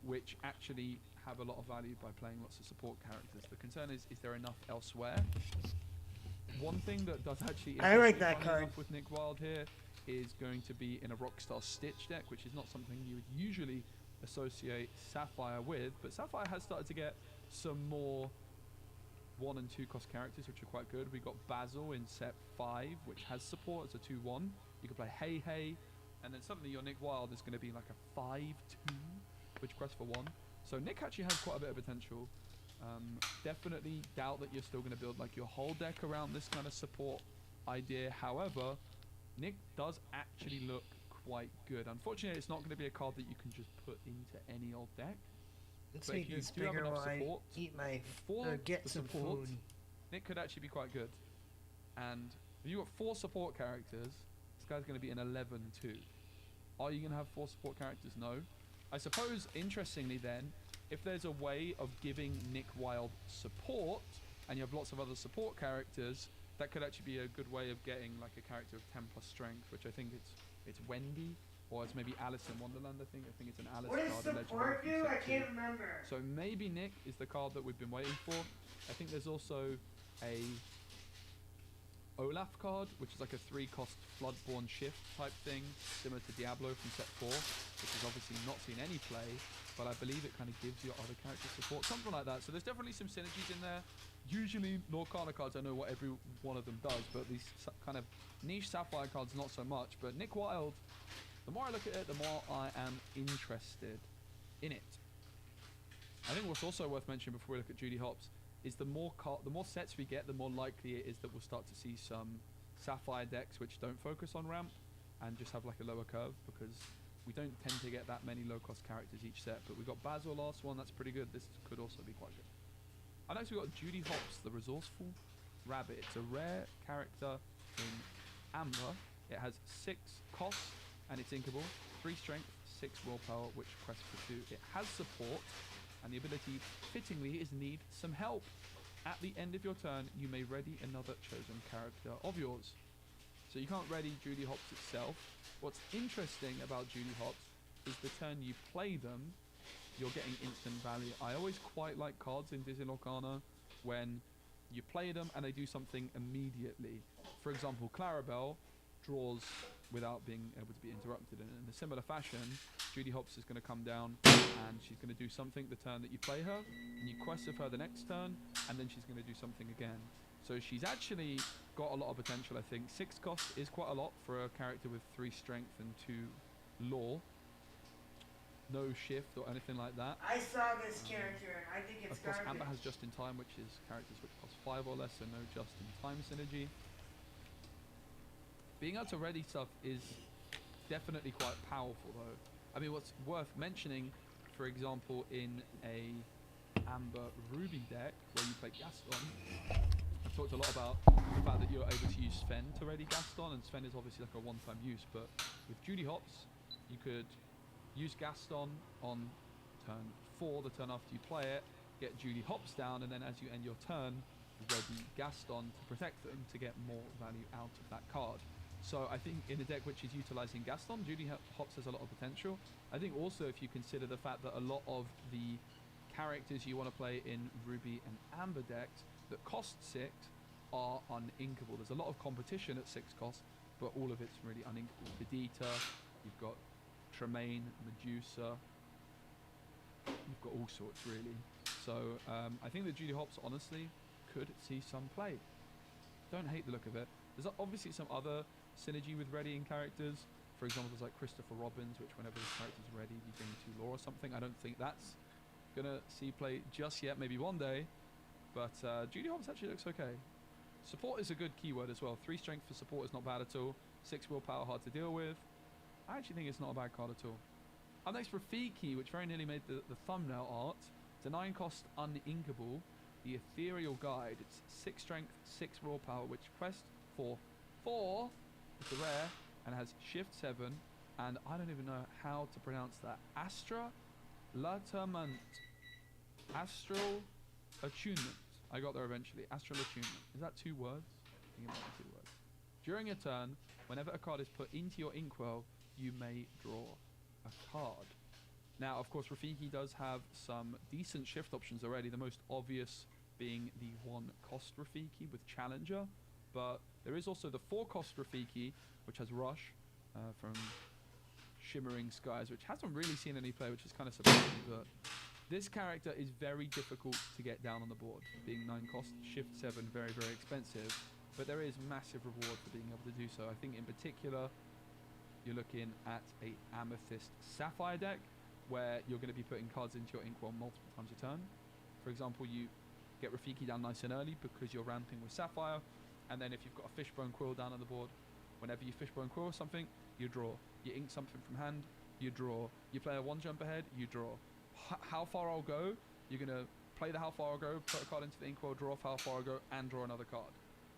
which actually have a lot of value by playing lots of support characters. The concern is there enough elsewhere? One thing that does actually I like that funny card. enough with Nick Wild here is going to be in a Rockstar Stitch deck, which is not something you would usually associate Sapphire with, but Sapphire has started to get some more 1 and 2 cost characters, which are quite good. We got Basil in set 5, which has support as a 2-1. You can play Hey Hey, and then suddenly your Nick Wild is going to be like a 5-2, which quests for 1. So Nick actually has quite a bit of potential. Definitely doubt that you're still going to build like your whole deck around this kind of support idea. However, Nick does actually look quite good. Unfortunately, it's not going to be a card that you can just put into any old deck. Let's But if make you this do have bigger enough while I support eat my for get the some support, food. Nick could actually be quite good. And if you've got 4 support characters, this guy's going to be an 11-2. Are you going to have 4 support characters? No. I suppose, interestingly then, if there's a way of giving Nick Wild support, and you have lots of other support characters, that could actually be a good way of getting like a character of 10+ strength, which I think it's Wendy, or it's maybe Alice in Wonderland. I think it's an Alice What card. does A legendary support from do? set I 2. can't remember. So maybe Nick is the card that we've been waiting for. I think there's also a Olaf card, which is like a 3-cost Floodborn shift type thing, similar to Diablo from set 4, which is obviously not seen any play, but I believe it kind of gives your other characters support, something like that. So there's definitely some synergies in there. Usually Lorcana cards, I know what every one of them does, but these kind of niche Sapphire cards, not so much. But Nick Wild The more I look at it, the more I am interested in it. I think what's also worth mentioning before we look at Judy Hopps is the more sets we get, the more likely it is that we'll start to see some Sapphire decks which don't focus on ramp and just have like a lower curve, because we don't tend to get that many low-cost characters each set. But we got Basil last one, that's pretty good. This could also be quite good. And next we got Judy Hopps, the Resourceful Rabbit. It's a rare character in Amber. It has 6 costs and it's inkable, 3 strength, 6 willpower, which quests for 2. It has support, and the ability, fittingly, is need some help. At the end of your turn, you may ready another chosen character of yours. So you can't ready Judy Hopps itself. What's interesting about Judy Hopps is the turn you play them, you're getting instant value. I always quite like cards in Disney Lorcana when you play them and they do something immediately. For example, Clarabelle draws without being able to be interrupted. And in a similar fashion, Judy Hopps is going to come down and she's going to do something the turn that you play her, and you quest with her the next turn, and then she's going to do something again. So she's actually got a lot of potential, I think. 6 cost is quite a lot for a character with 3 strength and 2 lore. No shift or anything like that. I saw this character and I think it's Of course, garbage. Amber has Just in Time, which is characters which cost 5 or less, so no Just in Time synergy. Being able to ready stuff is definitely quite powerful, though. I mean, what's worth mentioning, for example, in a Amber Ruby deck where you play Gaston, I've talked a lot about the fact that you're able to use Sven to ready Gaston, and Sven is obviously like a one-time use, but with Judy Hopps, you could use Gaston on turn 4, the turn after you play it, get Judy Hopps down, and then as you end your turn, ready Gaston to protect them to get more value out of that card. So I think in a deck which is utilizing Gaston, Judy Hopps has a lot of potential. I think also if you consider the fact that a lot of the characters you want to play in Ruby and Amber decks that cost 6 are uninkable. There's a lot of competition at 6 cost, but all of it's really uninkable. Vegeta, you've got Tremaine, Medusa, you've got all sorts really. So I think that Judy Hopps honestly could see some play. Don't hate the look of it. There's obviously some other synergy with readying characters. For example, there's like Christopher Robbins, which whenever this character's ready, you gain 2 lore or something. I don't think that's gonna see play just yet, maybe one day. But Judy Hopps actually looks okay. Support is a good keyword as well. 3 strength for support is not bad at all. 6 willpower, hard to deal with. I actually think it's not a bad card at all. Up next, Rafiki, which very nearly made the thumbnail art. It's a 9 cost uninkable. The Ethereal Guide. It's 6 strength, 6 willpower, which quest for 4. It's a rare and has shift 7. And I don't even know how to pronounce that. Astra Latamant. Astral Attunement. I got there eventually. Astral Attunement. Is that 2 words? I think it might be 2 words. During a turn, whenever a card is put into your inkwell, you may draw a card. Now, of course, Rafiki does have some decent shift options already, the most obvious being the 1 cost Rafiki with Challenger, but there is also the 4 cost Rafiki, which has Rush from Shimmering Skies, which hasn't really seen any play, which is kind of surprising, but this character is very difficult to get down on the board, being 9 cost, shift 7, very, very expensive, but there is massive reward for being able to do so. I think in particular, you're looking at a Amethyst Sapphire deck, where you're going to be putting cards into your inkwell multiple times a turn. For example, you get Rafiki down nice and early because you're ramping with Sapphire, and then if you've got a Fishbone Quill down on the board, whenever you Fishbone Quill something, you draw. You ink something from hand, you draw. You play a 1 jump ahead, you draw. How far I'll go, you're going to play the how far I'll go, put a card into the inkwell, draw off how far I'll go, and draw another card.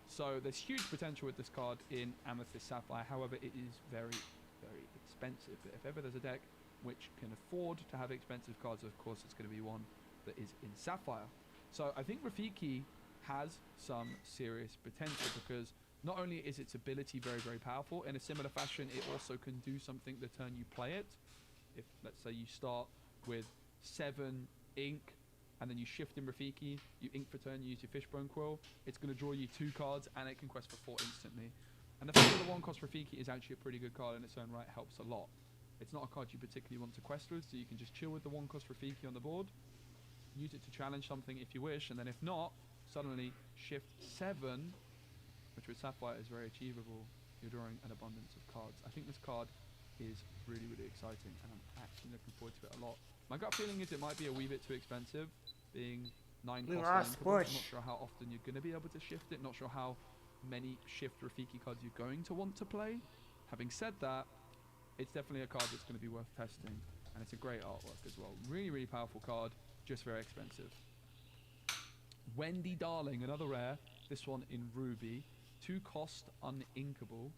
So there's huge potential with this card in Amethyst Sapphire. However, it is very, very expensive. But if ever there's a deck which can afford to have expensive cards, of course it's going to be one that is in Sapphire. So I think Rafiki has some serious potential, because not only is its ability very, very powerful, in a similar fashion it also can do something the turn you play it. If, let's say, you start with 7 ink and then you shift in Rafiki, you ink for turn, you use your Fishbone Quill, it's going to draw you 2 cards and it can quest for 4 instantly. And the fact that the 1 cost Rafiki is actually a pretty good card in its own right helps a lot. It's not a card you particularly want to quest with, so you can just chill with the 1 cost Rafiki on the board, use it to challenge something if you wish, and then if not, suddenly shift 7, which with Sapphire is very achievable. You're drawing an abundance of cards. I think this card is really, really exciting, and I'm actually looking forward to it a lot. My gut feeling is it might be a wee bit too expensive, being 9 We cost lost unkable. I'm Bush. not sure how often you're going to be able to shift it, not sure how many shift Rafiki cards you're going to want to play. Having said that, it's definitely a card that's going to be worth testing, and it's a great artwork as well. Really, really powerful card, just very expensive. Wendy Darling, another rare, this one in Ruby. 2 cost uninkable.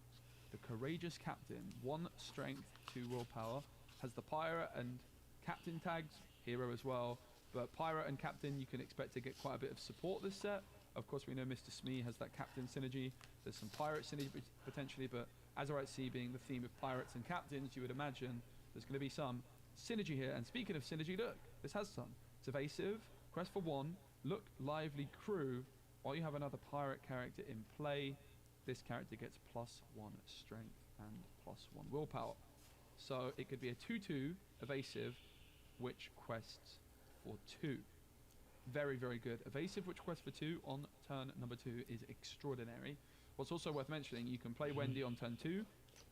The Courageous Captain, 1 strength, 2 willpower. Has the Pirate and Captain tags, hero as well. But Pirate and Captain, you can expect to get quite a bit of support this set. Of course, we know Mr. Smee has that Captain synergy. There's some Pirate synergy potentially, but Azurite Sea being the theme of Pirates and Captains, you would imagine there's going to be some synergy here. And speaking of synergy, look, this has some. It's evasive, quest for 1, look lively crew. While you have another pirate character in play, this character gets +1 strength and +1 willpower. So it could be a 2/2 evasive, which quests for 2. Very, very good. Evasive, which quests for 2 on turn number 2 is extraordinary. What's also worth mentioning, you can play Wendy on turn 2,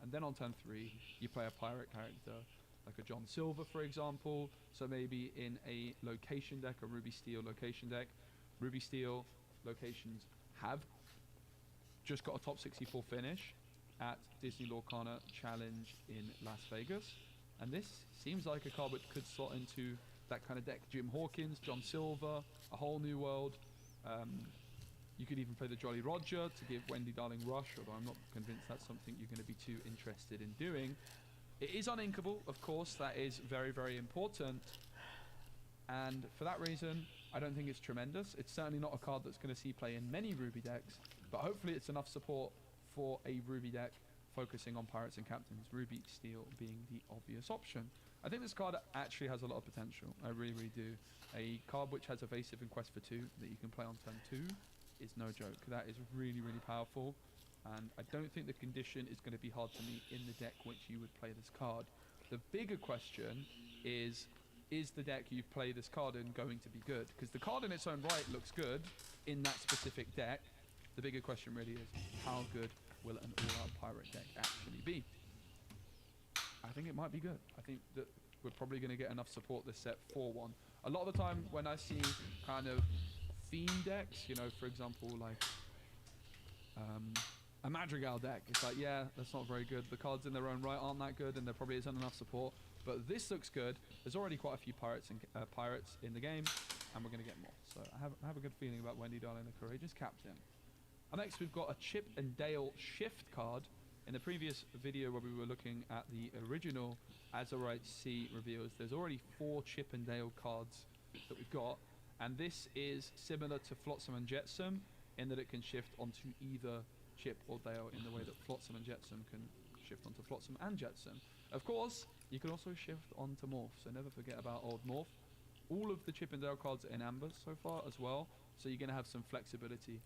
and then on turn 3, you play a pirate character, like a John Silver, for example. So maybe in a location deck, a Ruby Steel location deck. Ruby Steel locations have just got a top 64 finish at Disney Lorcana Challenge in Las Vegas. And this seems like a card which could slot into that kind of deck. Jim Hawkins, John Silver, A Whole New World. You could even play the Jolly Roger to give Wendy Darling rush, although I'm not convinced that's something you're going to be too interested in doing. It is uninkable, of course. That is very, very important. And for that reason, I don't think it's tremendous. It's certainly not a card that's going to see play in many Ruby decks, but hopefully it's enough support for a Ruby deck focusing on Pirates and Captains, Ruby Steel being the obvious option. I think this card actually has a lot of potential. I really, really do. A card which has evasive and quest for 2 that you can play on turn 2 is no joke. That is really, really powerful, and I don't think the condition is going to be hard to meet in the deck which you would play this card. The bigger question is the deck you play this card in going to be good? Because the card in its own right looks good in that specific deck. The bigger question really is, how good will an all-out pirate deck actually be? I think it might be good. I think that we're probably going to get enough support this set for one. A lot of the time when I see kind of theme decks, you know, for example, like a Madrigal deck, it's like, yeah, that's not very good. The cards in their own right aren't that good, and there probably isn't enough support. But this looks good. There's already quite a few pirates in the game, and we're going to get more. So I have a good feeling about Wendy Darling, the Courageous Captain. And next we've got a Chip and Dale Shift card. In the previous video where we were looking at the original Azurite Sea reveals, there's already 4 Chip and Dale cards that we've got. And this is similar to Flotsam and Jetsam in that it can shift onto either Chip or Dale in the way that Flotsam and Jetsam can shift onto Flotsam and Jetsam. Of course, you can also shift onto Morph, so never forget about old Morph. All of the Chip and Dale cards are in Amber so far as well, so you're going to have some flexibility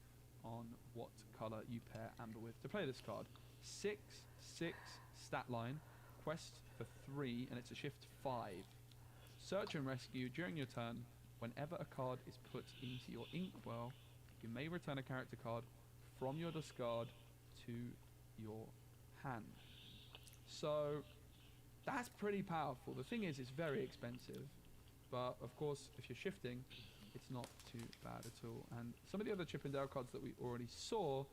on what colour you pair Amber with to play this card. 6/6 stat line, quest for 3, and it's a shift 5. Search and rescue during your turn. Whenever a card is put into your inkwell, you may return a character card from your discard to your hand. So that's pretty powerful. The thing is, it's very expensive, but of course, if you're shifting, it's not too bad at all. And some of the other Chip and Dale cards that we already saw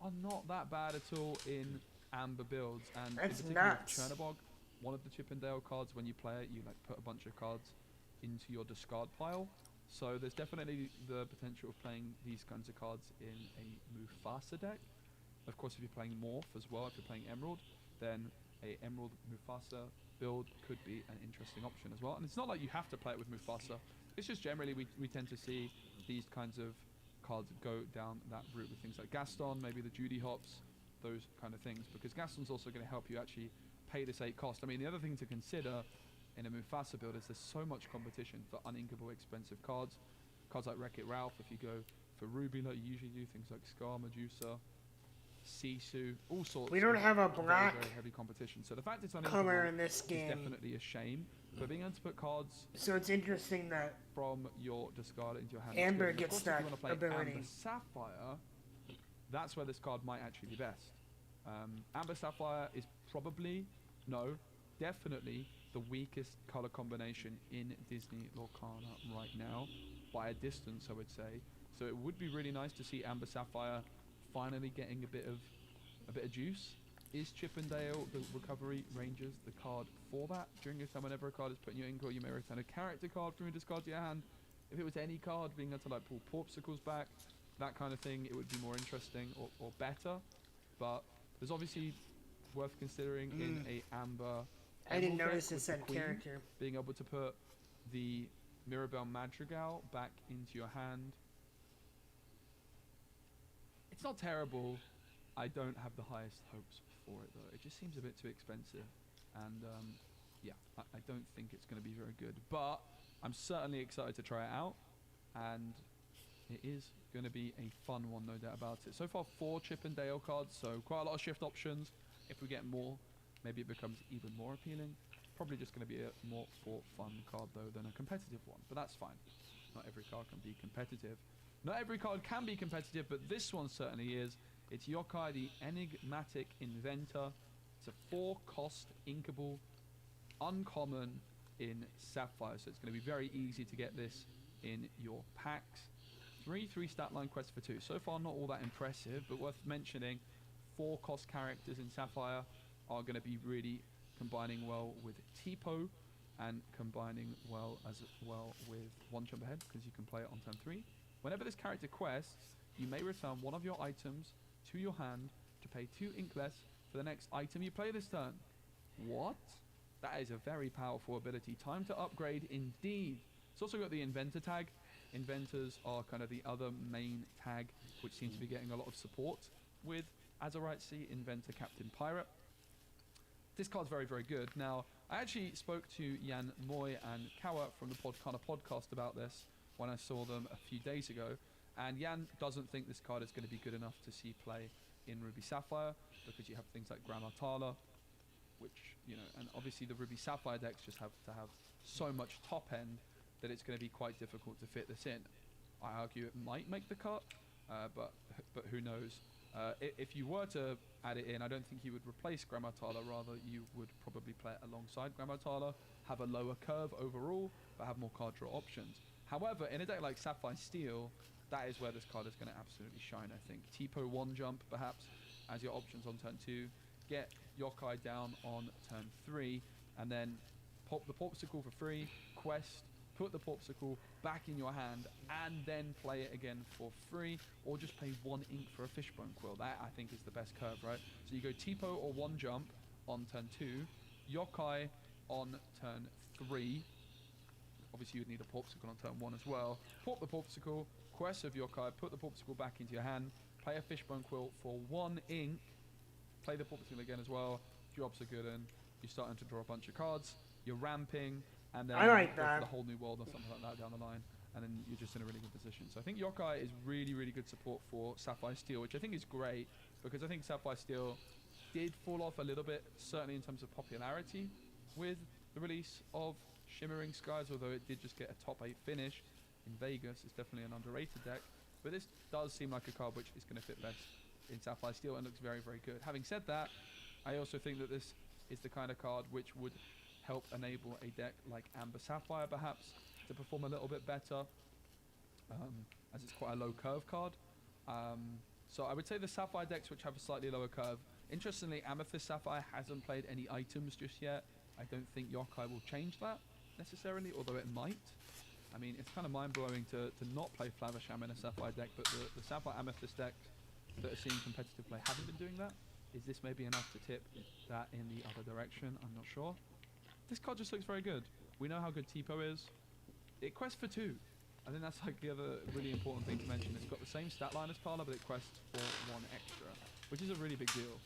are not that bad at all in Amber builds. And that's in particular, nuts. Chernobog, one of the Chip and Dale cards, when you play it, you like put a bunch of cards into your discard pile. So there's definitely the potential of playing these kinds of cards in a Mufasa deck. Of course, if you're playing Morph as well, if you're playing Emerald, then a Emerald Mufasa build could be an interesting option as well. And it's not like you have to play it with Mufasa. It's just generally we tend to see these kinds of cards go down that route with things like Gaston, maybe the Judy Hops, those kind of things. Because Gaston's also going to help you actually pay this 8 cost. I mean, the other thing to consider in a Mufasa build is there's so much competition for uninkable expensive cards. Cards like Wreck-It Ralph, if you go for Ruby, like you usually do, things like Scar, Medusa, Sisu, all sorts. We don't have a very, black very heavy competition. So the fact it's color uninkable in this is game. definitely a shame. But being able to put cards So it's interesting that from your discard into your hand. Amber is good. And of gets course, that if you want to play ability. Amber Sapphire, that's where this card might actually be best. Amber Sapphire is probably, no, definitely the weakest color combination in Disney Lorcana right now, by a distance, I would say. So it would be really nice to see Amber Sapphire finally getting a bit of juice. Is Chippendale, the Recovery Rangers, the card for that? During your time, whenever a card is put in your ink, you may return a character card from your discard to your hand. If it was any card, being able to like pull Porpsicles back, that kind of thing, it would be more interesting or better. But there's obviously worth considering in a Amber I didn't Emerald deck notice it with the said Queen, character. being able to put the Mirabelle Madrigal back into your hand. It's not terrible. I don't have the highest hopes for it though. It just seems a bit too expensive, and yeah, I don't think it's going to be very good. But I'm certainly excited to try it out, and it is going to be a fun one, no doubt about it. So far, 4 Chip and Dale cards, so quite a lot of shift options. If we get more, maybe it becomes even more appealing. Probably just going to be a more for fun card though than a competitive one, but that's fine. Not every card can be competitive. Not every card can be competitive, but this one certainly is. It's Yokai, the Enigmatic Inventor. It's a 4-cost inkable, uncommon in Sapphire, so it's going to be very easy to get this in your packs. 3 stat line quest for 2. So far, not all that impressive, but worth mentioning. 4-cost characters in Sapphire are going to be really combining well with Tipo, and combining well as well with One Jump Ahead, because you can play it on turn 3. Whenever this character quests, you may return one of your items to your hand to pay 2 ink less for the next item you play this turn. What? That is a very powerful ability. Time to upgrade indeed. It's also got the Inventor tag. Inventors are kind of the other main tag, which seems to be getting a lot of support with Azerite Sea Inventor Captain Pirate. This card's very, very good. Now, I actually spoke to Jan Moy and Kawa from the Podkana podcast about this when I saw them a few days ago. And Jan doesn't think this card is going to be good enough to see play in Ruby Sapphire, because you have things like Grammar Tala, which, you know, and obviously the Ruby Sapphire decks just have to have so much top end that it's going to be quite difficult to fit this in. I argue it might make the cut, but who knows. If you were to add it in, I don't think you would replace Grammar Tala, rather you would probably play it alongside Grammar Tala, have a lower curve overall, but have more card draw options. However, in a deck like Sapphire Steel, that is where this card is going to absolutely shine, I think. Tipo 1 jump, perhaps, as your options on turn 2. Get Yokai down on turn 3, and then pop the Porpsicle for free, quest, put the Porpsicle back in your hand, and then play it again for free, or just pay 1 ink for a Fishbone Quill. That, I think, is the best curve, right? So you go Tipo or 1 jump on turn 2, Yokai on turn 3. Obviously, you'd need a Porpsicle on turn 1 as well. Pop the Porpsicle, quest of Yokai, put the Porpsicle back into your hand, play a Fishbone Quill for 1 ink, play the Porpsicle again as well. Jobs are good, and you're starting to draw a bunch of cards. You're ramping, and then I like go that. for the whole new world or something like that down the line, and then you're just in a really good position. So I think Yokai is really, really good support for Sapphire Steel, which I think is great, because I think Sapphire Steel did fall off a little bit, certainly in terms of popularity, with the release of Shimmering Skies, although it did just get a top 8 finish in Vegas. It's definitely an underrated deck, but this does seem like a card which is going to fit best in Sapphire Steel and looks very, very good. Having said that, I also think that this is the kind of card which would help enable a deck like Amber Sapphire perhaps to perform a little bit better, as it's quite a low curve card. So I would say the Sapphire decks which have a slightly lower curve. Interestingly, Amethyst Sapphire hasn't played any items just yet. I don't think Yokai will change that necessarily, although it might. I mean, it's kind of mind-blowing to not play Flavisham in a Sapphire deck, but the Sapphire Amethyst decks that are seeing competitive play haven't been doing that. Is this maybe enough to tip that in the other direction? I'm not sure. This card just looks very good. We know how good Tipo is. It quests for 2. I think that's like the other really important thing to mention. It's got the same stat line as Parla, but it quests for 1 extra, which is a really big deal.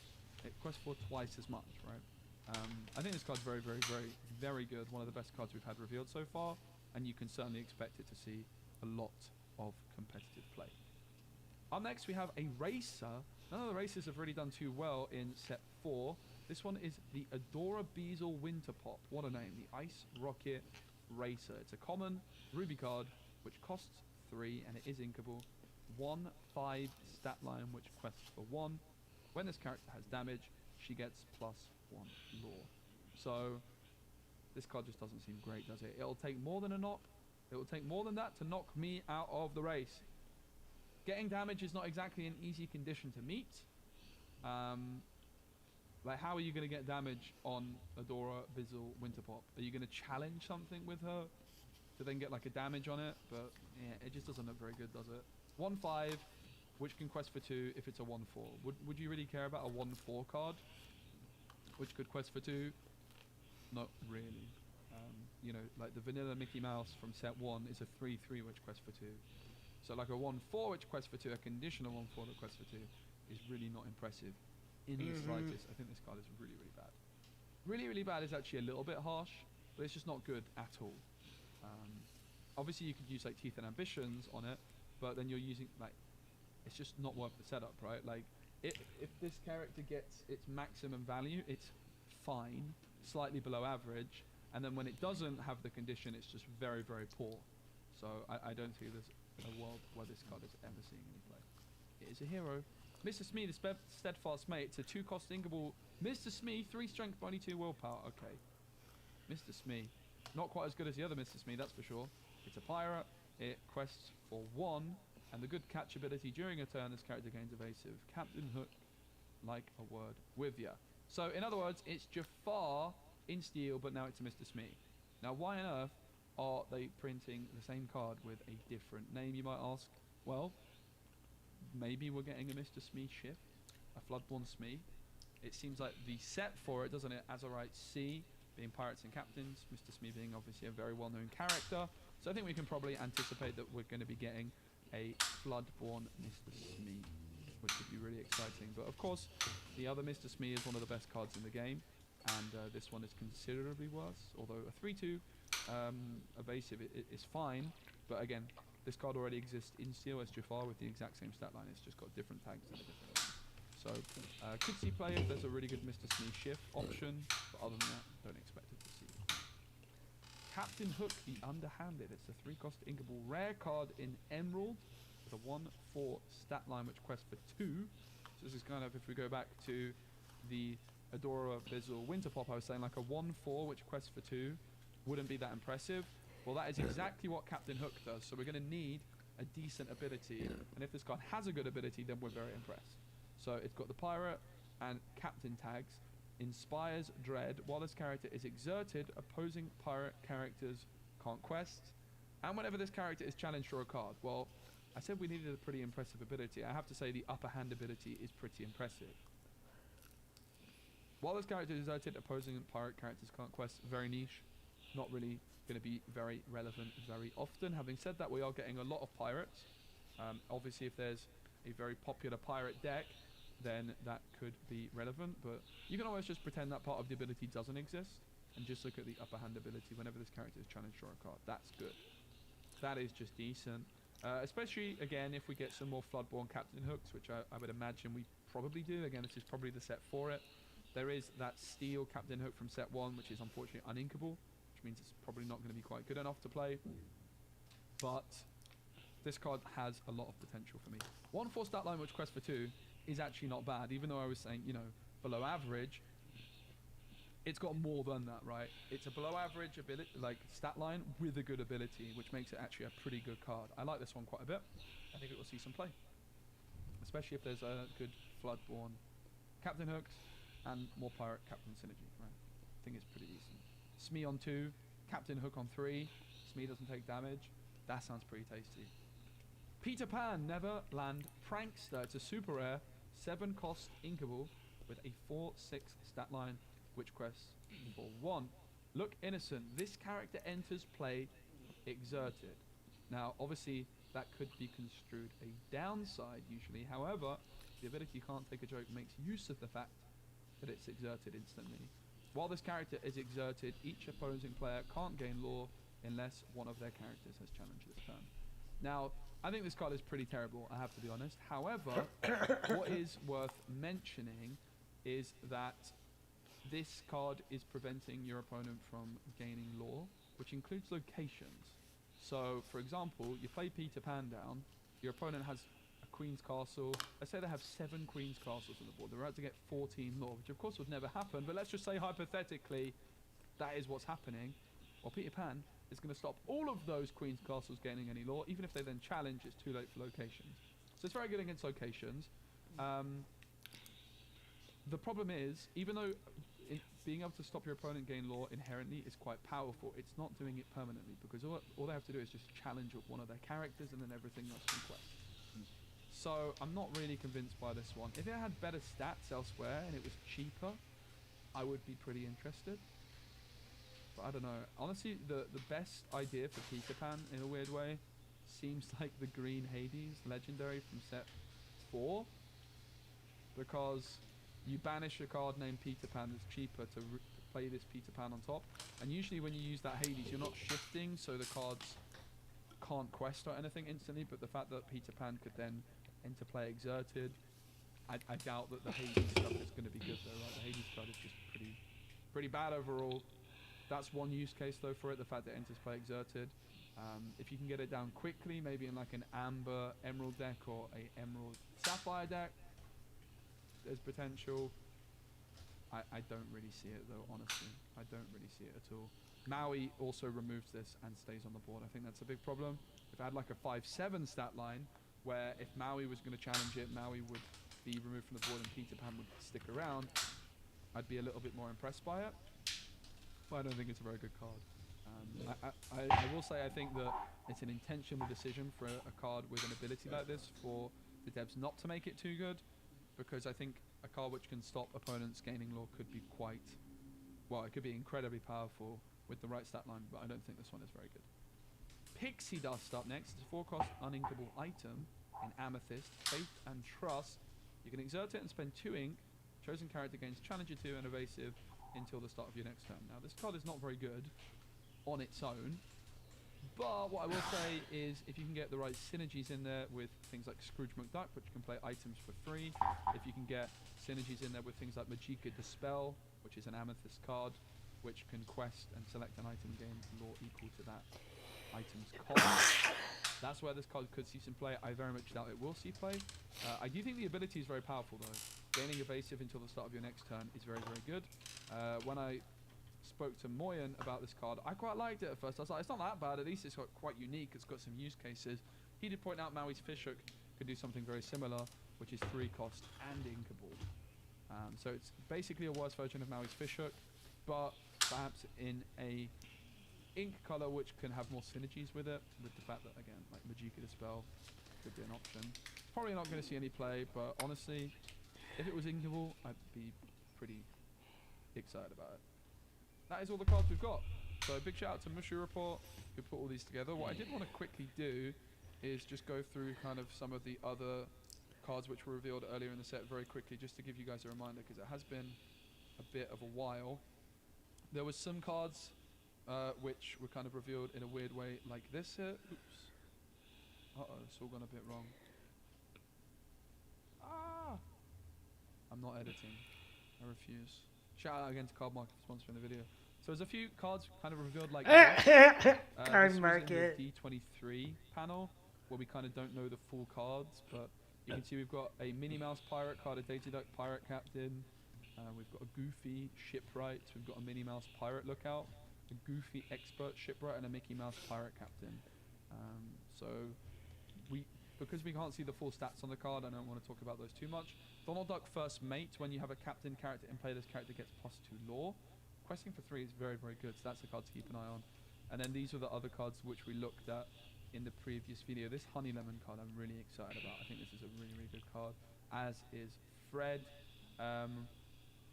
It quests for twice as much, right? I think this card's very, very, very, very good. One of the best cards we've had revealed so far, and you can certainly expect it to see a lot of competitive play. Up next, we have a racer. None of the racers have really done too well in set 4. This one is the Adora Beazle Winter Pop. What a name. The Ice Rocket Racer. It's a common Ruby card, which costs 3, and it is inkable. 1/5 stat line, which quests for 1. When this character has damage, she gets +1 lore. So this card just doesn't seem great, does it? It'll take more than a knock. It will take more than that to knock me out of the race. Getting damage is not exactly an easy condition to meet. Like, how are you going to get damage on Adora, Bizzle, Winterpop? Are you going to challenge something with her to then get like a damage on it? But yeah, it just doesn't look very good, does it? 1/5, which can quest for 2 if it's a 1/4. Would you really care about a 1/4 card, which could quest for 2? Not really. You know, like the vanilla Mickey Mouse from set 1 is a 3/3 which quests for 2. So like a 1/4 which quests for 2, a conditional 1/4 that quests for 2 is really not impressive in the slightest. I think this card is really, really bad. Really, really bad is actually a little bit harsh, but it's just not good at all. Obviously you could use like Teeth and Ambitions on it, but then you're using like, it's just not worth the setup, right? Like if this character gets its maximum value, it's fine, slightly below average, and then when it doesn't have the condition, it's just very, very poor. So I don't think there's a world where this card is ever seeing any play. It is a hero. Mr. Smee, the Steadfast Mate. It's a 2-cost Inkable. Mr. Smee, 3 strength, but only 2 willpower. Okay. Mr. Smee. Not quite as good as the other Mr. Smee, that's for sure. It's a pirate. It quests for 1. And the good catch ability during a turn, this character gains evasive. Captain Hook, like a word with ya. So, in other words, it's Jafar in steel, but now it's a Mr. Smee. Now, why on earth are they printing the same card with a different name, you might ask? Well, maybe we're getting a Mr. Smee shift, a Floodborn Smee. It seems like the set for it, doesn't it? Azurite C being pirates and captains, Mr. Smee being obviously a very well-known character. So I think we can probably anticipate that we're going to be getting a Floodborn Mr. Smee, which would be really exciting. But of course, the other Mr. Smee is one of the best cards in the game, and this one is considerably worse. Although a 3/2 evasive is fine, but again, this card already exists in steel as Jafar with the exact same stat line. It's just got different tags and a different name. So could see play if there's a really good Mr. Smee shift option, but other than that, don't expect it to see it. Captain Hook, the Underhanded. It's a 3-cost Inkable rare card in Emerald with a 1/4 stat line which quests for 2. So this is kind of, if we go back to the Adora, Bizzle, Winterpop, I was saying like a 1/4 which quests for 2 wouldn't be that impressive. Well, that is exactly what Captain Hook does. So we're going to need a decent ability. And if this card has a good ability, then we're very impressed. So it's got the Pirate and Captain tags. Inspires Dread. While this character is exerted, opposing Pirate characters can't quest. And whenever this character is challenged for a card. Well, I said we needed a pretty impressive ability. I have to say the upper hand ability is pretty impressive. While this character is exerted, opposing Pirate characters can't quest. Very niche. Not really going to be very relevant very often. Having said that, we are getting a lot of pirates. Obviously, if there's a very popular pirate deck, then that could be relevant, but you can always just pretend that part of the ability doesn't exist and just look at the upper hand ability whenever this character is challenged for a card. That's good. That is just decent. Especially, again, if we get some more Floodborn Captain Hooks, which I would imagine we probably do. Again, this is probably the set for it. There is that steel Captain Hook from set 1, which is unfortunately uninkable, which means it's probably not going to be quite good enough to play. But this card has a lot of potential for me. 1/4 stat line which quests for 2 is actually not bad, even though I was saying, you know, below average. It's got more than that, right? It's a below average ability, like stat line with a good ability, which makes it actually a pretty good card. I like this one quite a bit. I think it will see some play, especially if there's a good Floodborn Captain Hooks and more Pirate Captain synergy, right? I think it's pretty decent. Smee on 2, Captain Hook on 3. Smee doesn't take damage. That sounds pretty tasty. Peter Pan, Neverland Prankster. It's a super rare, 7-cost Inkable with a 4/6 stat line, which quests for 1. Look innocent. This character enters play exerted. Now, obviously, that could be construed a downside usually. However, the ability Can't Take a Joke makes use of the fact that it's exerted instantly. While this character is exerted, each opposing player can't gain lore unless one of their characters has challenged this turn. Now, I think this card is pretty terrible, I have to be honest. However, what is worth mentioning is that this card is preventing your opponent from gaining lore, which includes locations. So, for example, you play Peter Pan down, your opponent has a Queen's Castle. Let's say they have 7 Queen's Castles on the board. They're about to get 14 lore, which of course would never happen. But let's just say hypothetically, that is what's happening. Well, Peter Pan is going to stop all of those Queen's Castles gaining any lore. Even if they then challenge, it's too late for locations. So it's very good against locations. The problem is, even though being able to stop your opponent gain lore inherently is quite powerful, it's not doing it permanently, because all they have to do is just challenge one of their characters and then everything else can quest. So I'm not really convinced by this one. If it had better stats elsewhere and it was cheaper, I would be pretty interested. But I don't know. Honestly, the best idea for Peter Pan, in a weird way, seems like the Green Hades legendary from set 4. Because you banish a card named Peter Pan that's cheaper to play this Peter Pan on top. And usually when you use that Hades, you're not shifting, so the cards can't quest or anything instantly. But the fact that Peter Pan could then enter play exerted, I doubt that the Hades stuff is going to be good though. Right? The Hades card is just pretty bad overall. That's one use case though for it, the fact that it enters play exerted. If you can get it down quickly, maybe in like an Amber Emerald deck or a Emerald Sapphire deck, there's potential. I don't really see it though, honestly. I don't really see it at all. Maui also removes this and stays on the board. I think that's a big problem. If I had like a 5-7 stat line, where if Maui was going to challenge it, Maui would be removed from the board and Peter Pan would stick around, I'd be a little bit more impressed by it. But I don't think it's a very good card. I will say I think that it's an intentional decision for a card with an ability like this for the devs not to make it too good, because I think a card which can stop opponents gaining lore could be quite, well, it could be incredibly powerful with the right stat line, but I don't think this one is very good. Pixie Dust up next. It's a 4-cost uninkable item in Amethyst, Faith and Trust. You can exert it and spend 2 ink. Chosen character gains Challenger 2 and Evasive until the start of your next turn. Now, this card is not very good on its own, but what I will say is if you can get the right synergies in there with things like Scrooge McDuck, which can play items for free, if you can get synergies in there with things like Magicka Dispel, which is an Amethyst card, which can quest and select an item gain lore equal to that item's cost. That's where this card could see some play. I very much doubt it will see play. I do think the ability is very powerful though. Gaining Evasive until the start of your next turn is very, very good. When I spoke to Moyen about this card, I quite liked it at first. I was like, it's not that bad, at least it's quite unique, it's got some use cases. He did point out Maui's Fishhook could do something very similar, which is 3 cost and inkable. So it's basically a worse version of Maui's Fishhook, but perhaps in a ink color which can have more synergies with it, with the fact that, again, like Magicka Dispel could be an option. It's probably not going to see any play, but honestly, if it was inkable, I'd be pretty excited about it. That is all the cards we've got. So big shout out to Mushu Report who put all these together. What I did want to quickly do is just go through kind of some of the other cards which were revealed earlier in the set very quickly, just to give you guys a reminder, because it has been a bit of a while. There was some cards which were kind of revealed in a weird way like this here. Oops. Uh-oh, it's all gone a bit wrong. Ah! I'm not editing. I refuse. Shout out again to Card Market for sponsoring the video. So there's a few cards kind of revealed like this. Card Market. The D23 panel, where we kind of don't know the full cards, but you can see we've got a Minnie Mouse Pirate card, a Daisy Duck Pirate Captain. We've got a Goofy Shipwright. We've got a Minnie Mouse Pirate Lookout, a Goofy Expert Shipwright, and a Mickey Mouse Pirate Captain. So because we can't see the full stats on the card, I don't want to talk about those too much. Donald Duck First Mate, when you have a captain character in play, this character gets +2 lore. Questing for 3 is very, very good, so that's a card to keep an eye on. And then these are the other cards which we looked at in the previous video. This Honey Lemon card I'm really excited about. I think this is a really, really good card, as is Fred.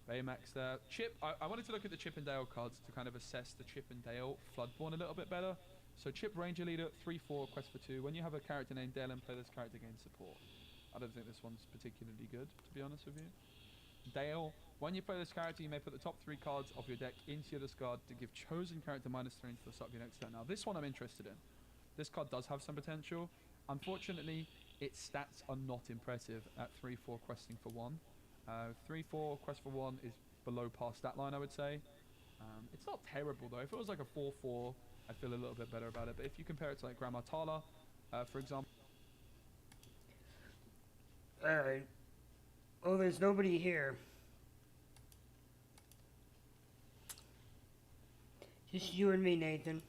Baymax there. Chip, I wanted to look at the Chip and Dale cards to kind of assess the Chip and Dale Floodborn a little bit better. So Chip Ranger Leader, 3/4, quest for 2. When you have a character named Dale and play this character, gain support. I don't think this one's particularly good, to be honest with you. Dale, when you play this character, you may put the top 3 cards of your deck into your discard to give chosen character -3 until the start of your next turn. Now, this one I'm interested in. This card does have some potential. Unfortunately, its stats are not impressive at 3/4 questing for 1. 3/4 quest for 1 is below par stat line, I would say. It's not terrible though. If it was like a 4/4, I'd feel a little bit better about it. But if you compare it to like Grandma Tala, for example, Alright. Oh, there's nobody here. Just you and me, Nathan.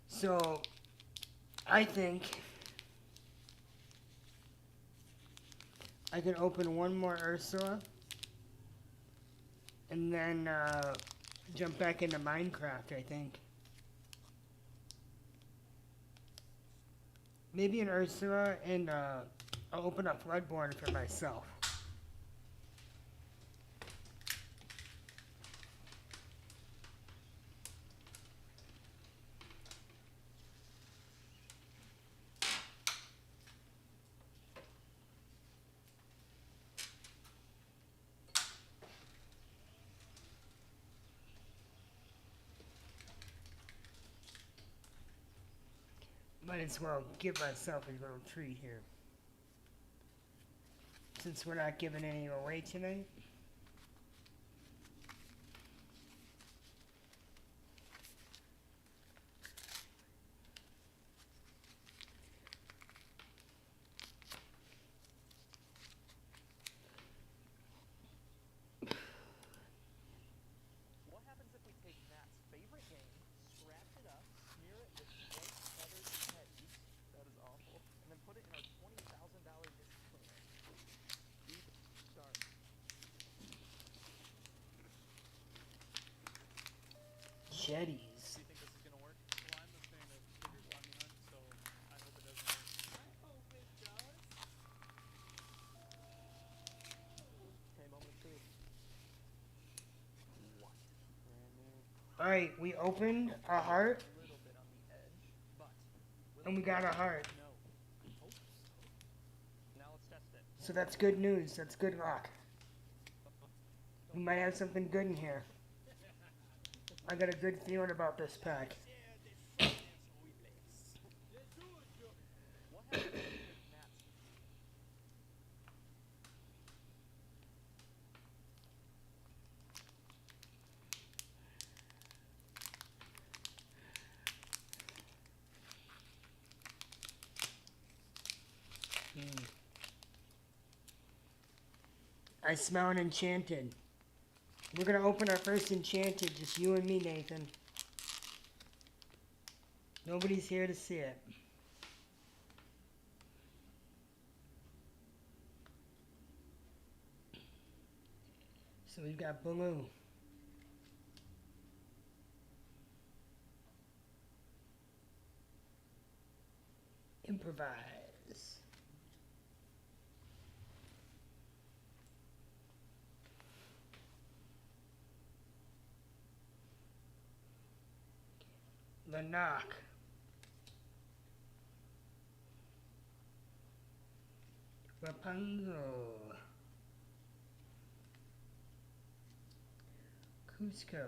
So, I think I can open one more Ursula and then jump back into Minecraft, I think. Maybe an Ursula and I'll open up Floodborn for myself. Might as well give myself a little treat here. Since we're not giving any away tonight. What happens if we take Matt's favorite game, scratch it up, smear it with white feathered petties, that is awful, and then put it in our $20,000 disc cleaner? Deep start. Jetties. Do you think this is gonna work? Well, I'm the fan of Trigger Tommy Hunt, so I hope it doesn't work. I hope it does. Okay, moment of truth. What? Brand new. Alright, we opened a heart A little bit on the edge, but and we got a heart. no. Hope so. Now let's test it. So that's good news. That's good luck. We might have something good in here. I got a good feeling about this pack. What happens if we take Matt's I smell an enchanted. We're gonna open our first enchanted, just you and me, Nathan. Nobody's here to see it. So we've got Baloo. Improvise. The knock. Rapunzel. Cusco.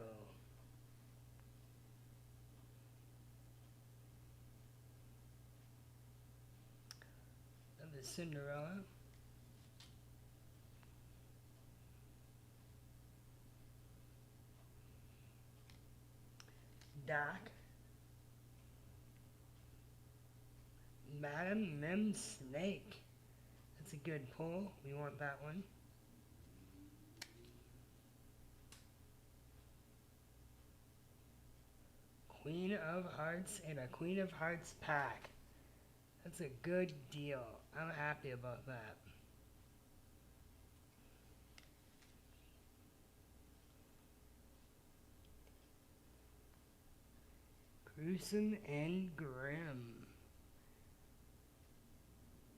And the Cinderella. Doc. Madam Mim Snake. That's a good pull. We want that one. Queen of Hearts and a Queen of Hearts pack. That's a good deal. I'm happy about that. Gruesome and Grim.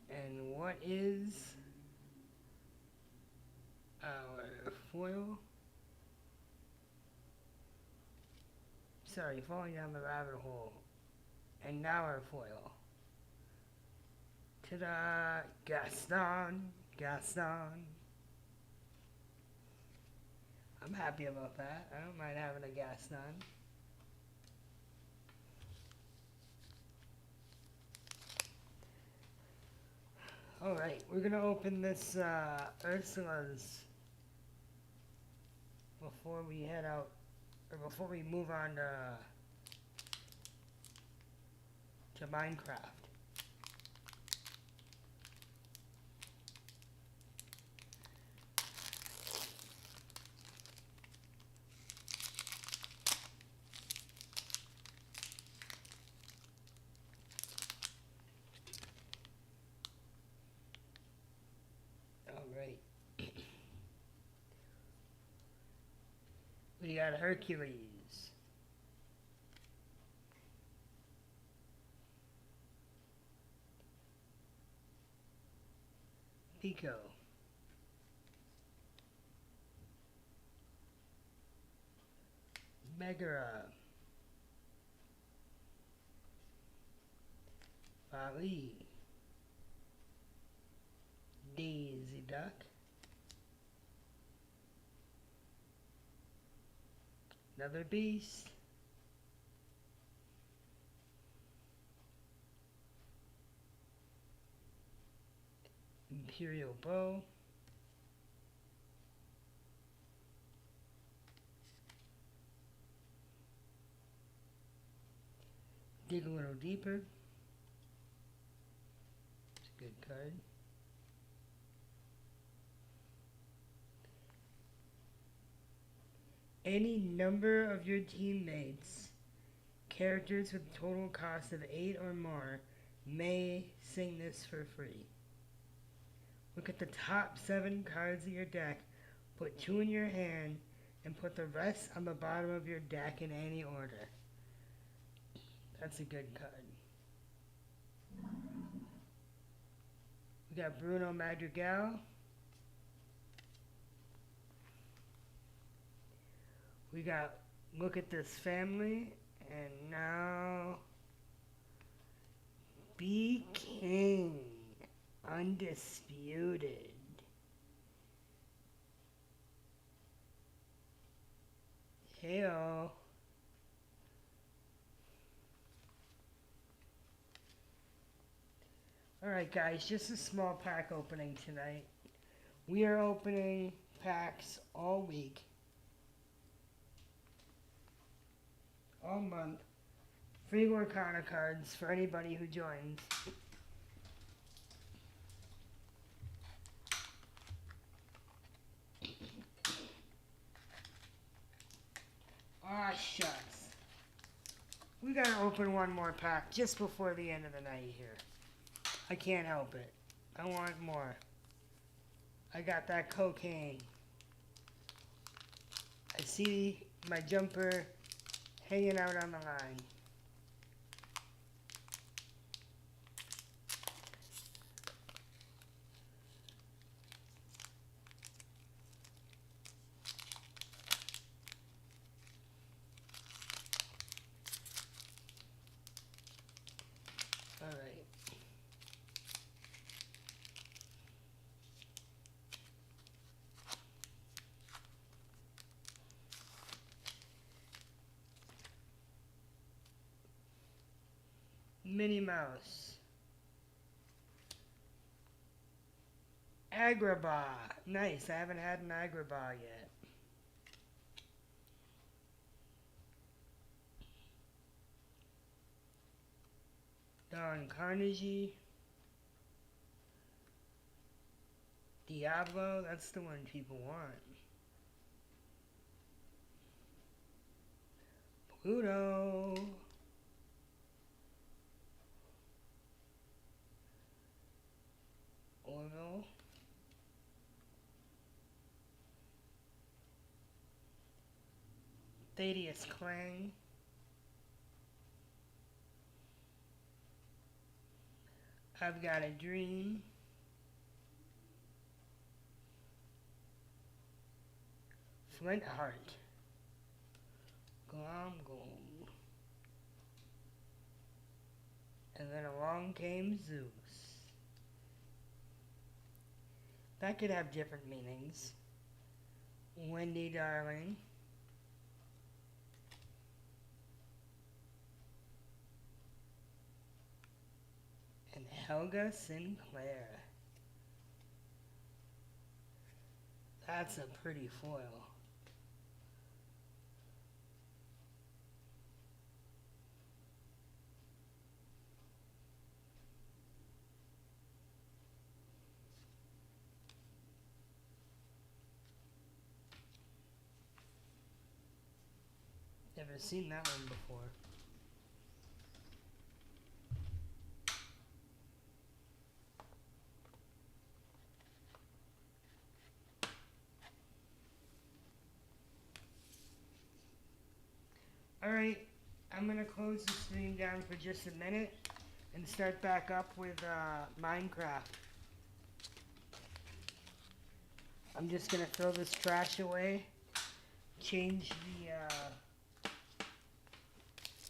And what is our foil? Sorry, falling down the rabbit hole. And now our foil. Ta-da! Gaston! Gaston! I'm happy about that. I don't mind having a Gaston. Alright, we're gonna open this Ursula's before we head out, or before we move on to Minecraft. Alright. We got Hercules. Pico. Megara. Bali. Daisy Duck. Another beast. Imperial Bow. Dig a little deeper. It's a good card. Any number of your teammates, characters with total cost of 8 or more, may sing this for free. Look at the top 7 cards of your deck, put 2 in your hand, and put the rest on the bottom of your deck in any order. That's a good card. We got Bruno Madrigal. We got Look at This Family. And now Be King. Undisputed. Heyo. Alright guys, just a small pack opening tonight. We are opening packs all week. All month. Free Lorcana cards for anybody who joins. Ah, shucks. We gotta open one more pack just before the end of the night here. I can't help it. I want more. I got that cocaine. I see my jumper hanging out on the line. All right. Minnie Mouse. Agrabah. Nice. I haven't had an Agrabah yet. Don Carnegie. Diablo. That's the one people want. Pluto. Orville. Thaddeus Clang. I've Got a Dream. Flintheart. Glomgold. And then along came Zeus. That could have different meanings. Wendy Darling. And Helga Sinclair. That's a pretty foil. Never seen that one before. Alright, I'm gonna close the stream down for just a minute and start back up with Minecraft. I'm just gonna throw this trash away, change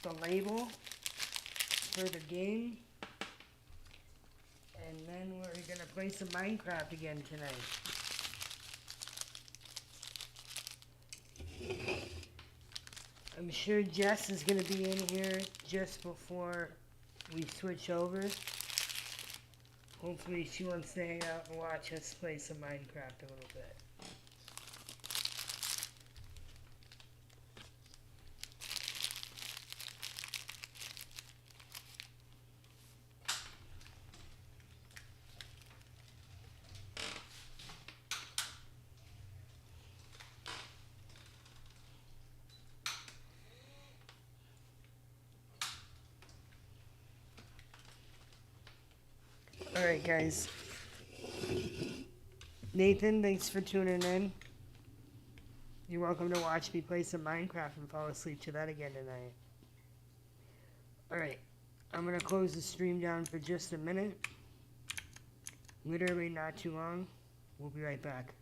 the label for the game, and then we're gonna play some Minecraft again tonight. I'm sure Jess is gonna be in here just before we switch over. Hopefully she wants to hang out and watch us play some Minecraft a little bit. Alright guys, Nathan, thanks for tuning in. You're welcome to watch me play some Minecraft and fall asleep to that again tonight. Alright, I'm going to close the stream down for just a minute. Literally not too long. We'll be right back.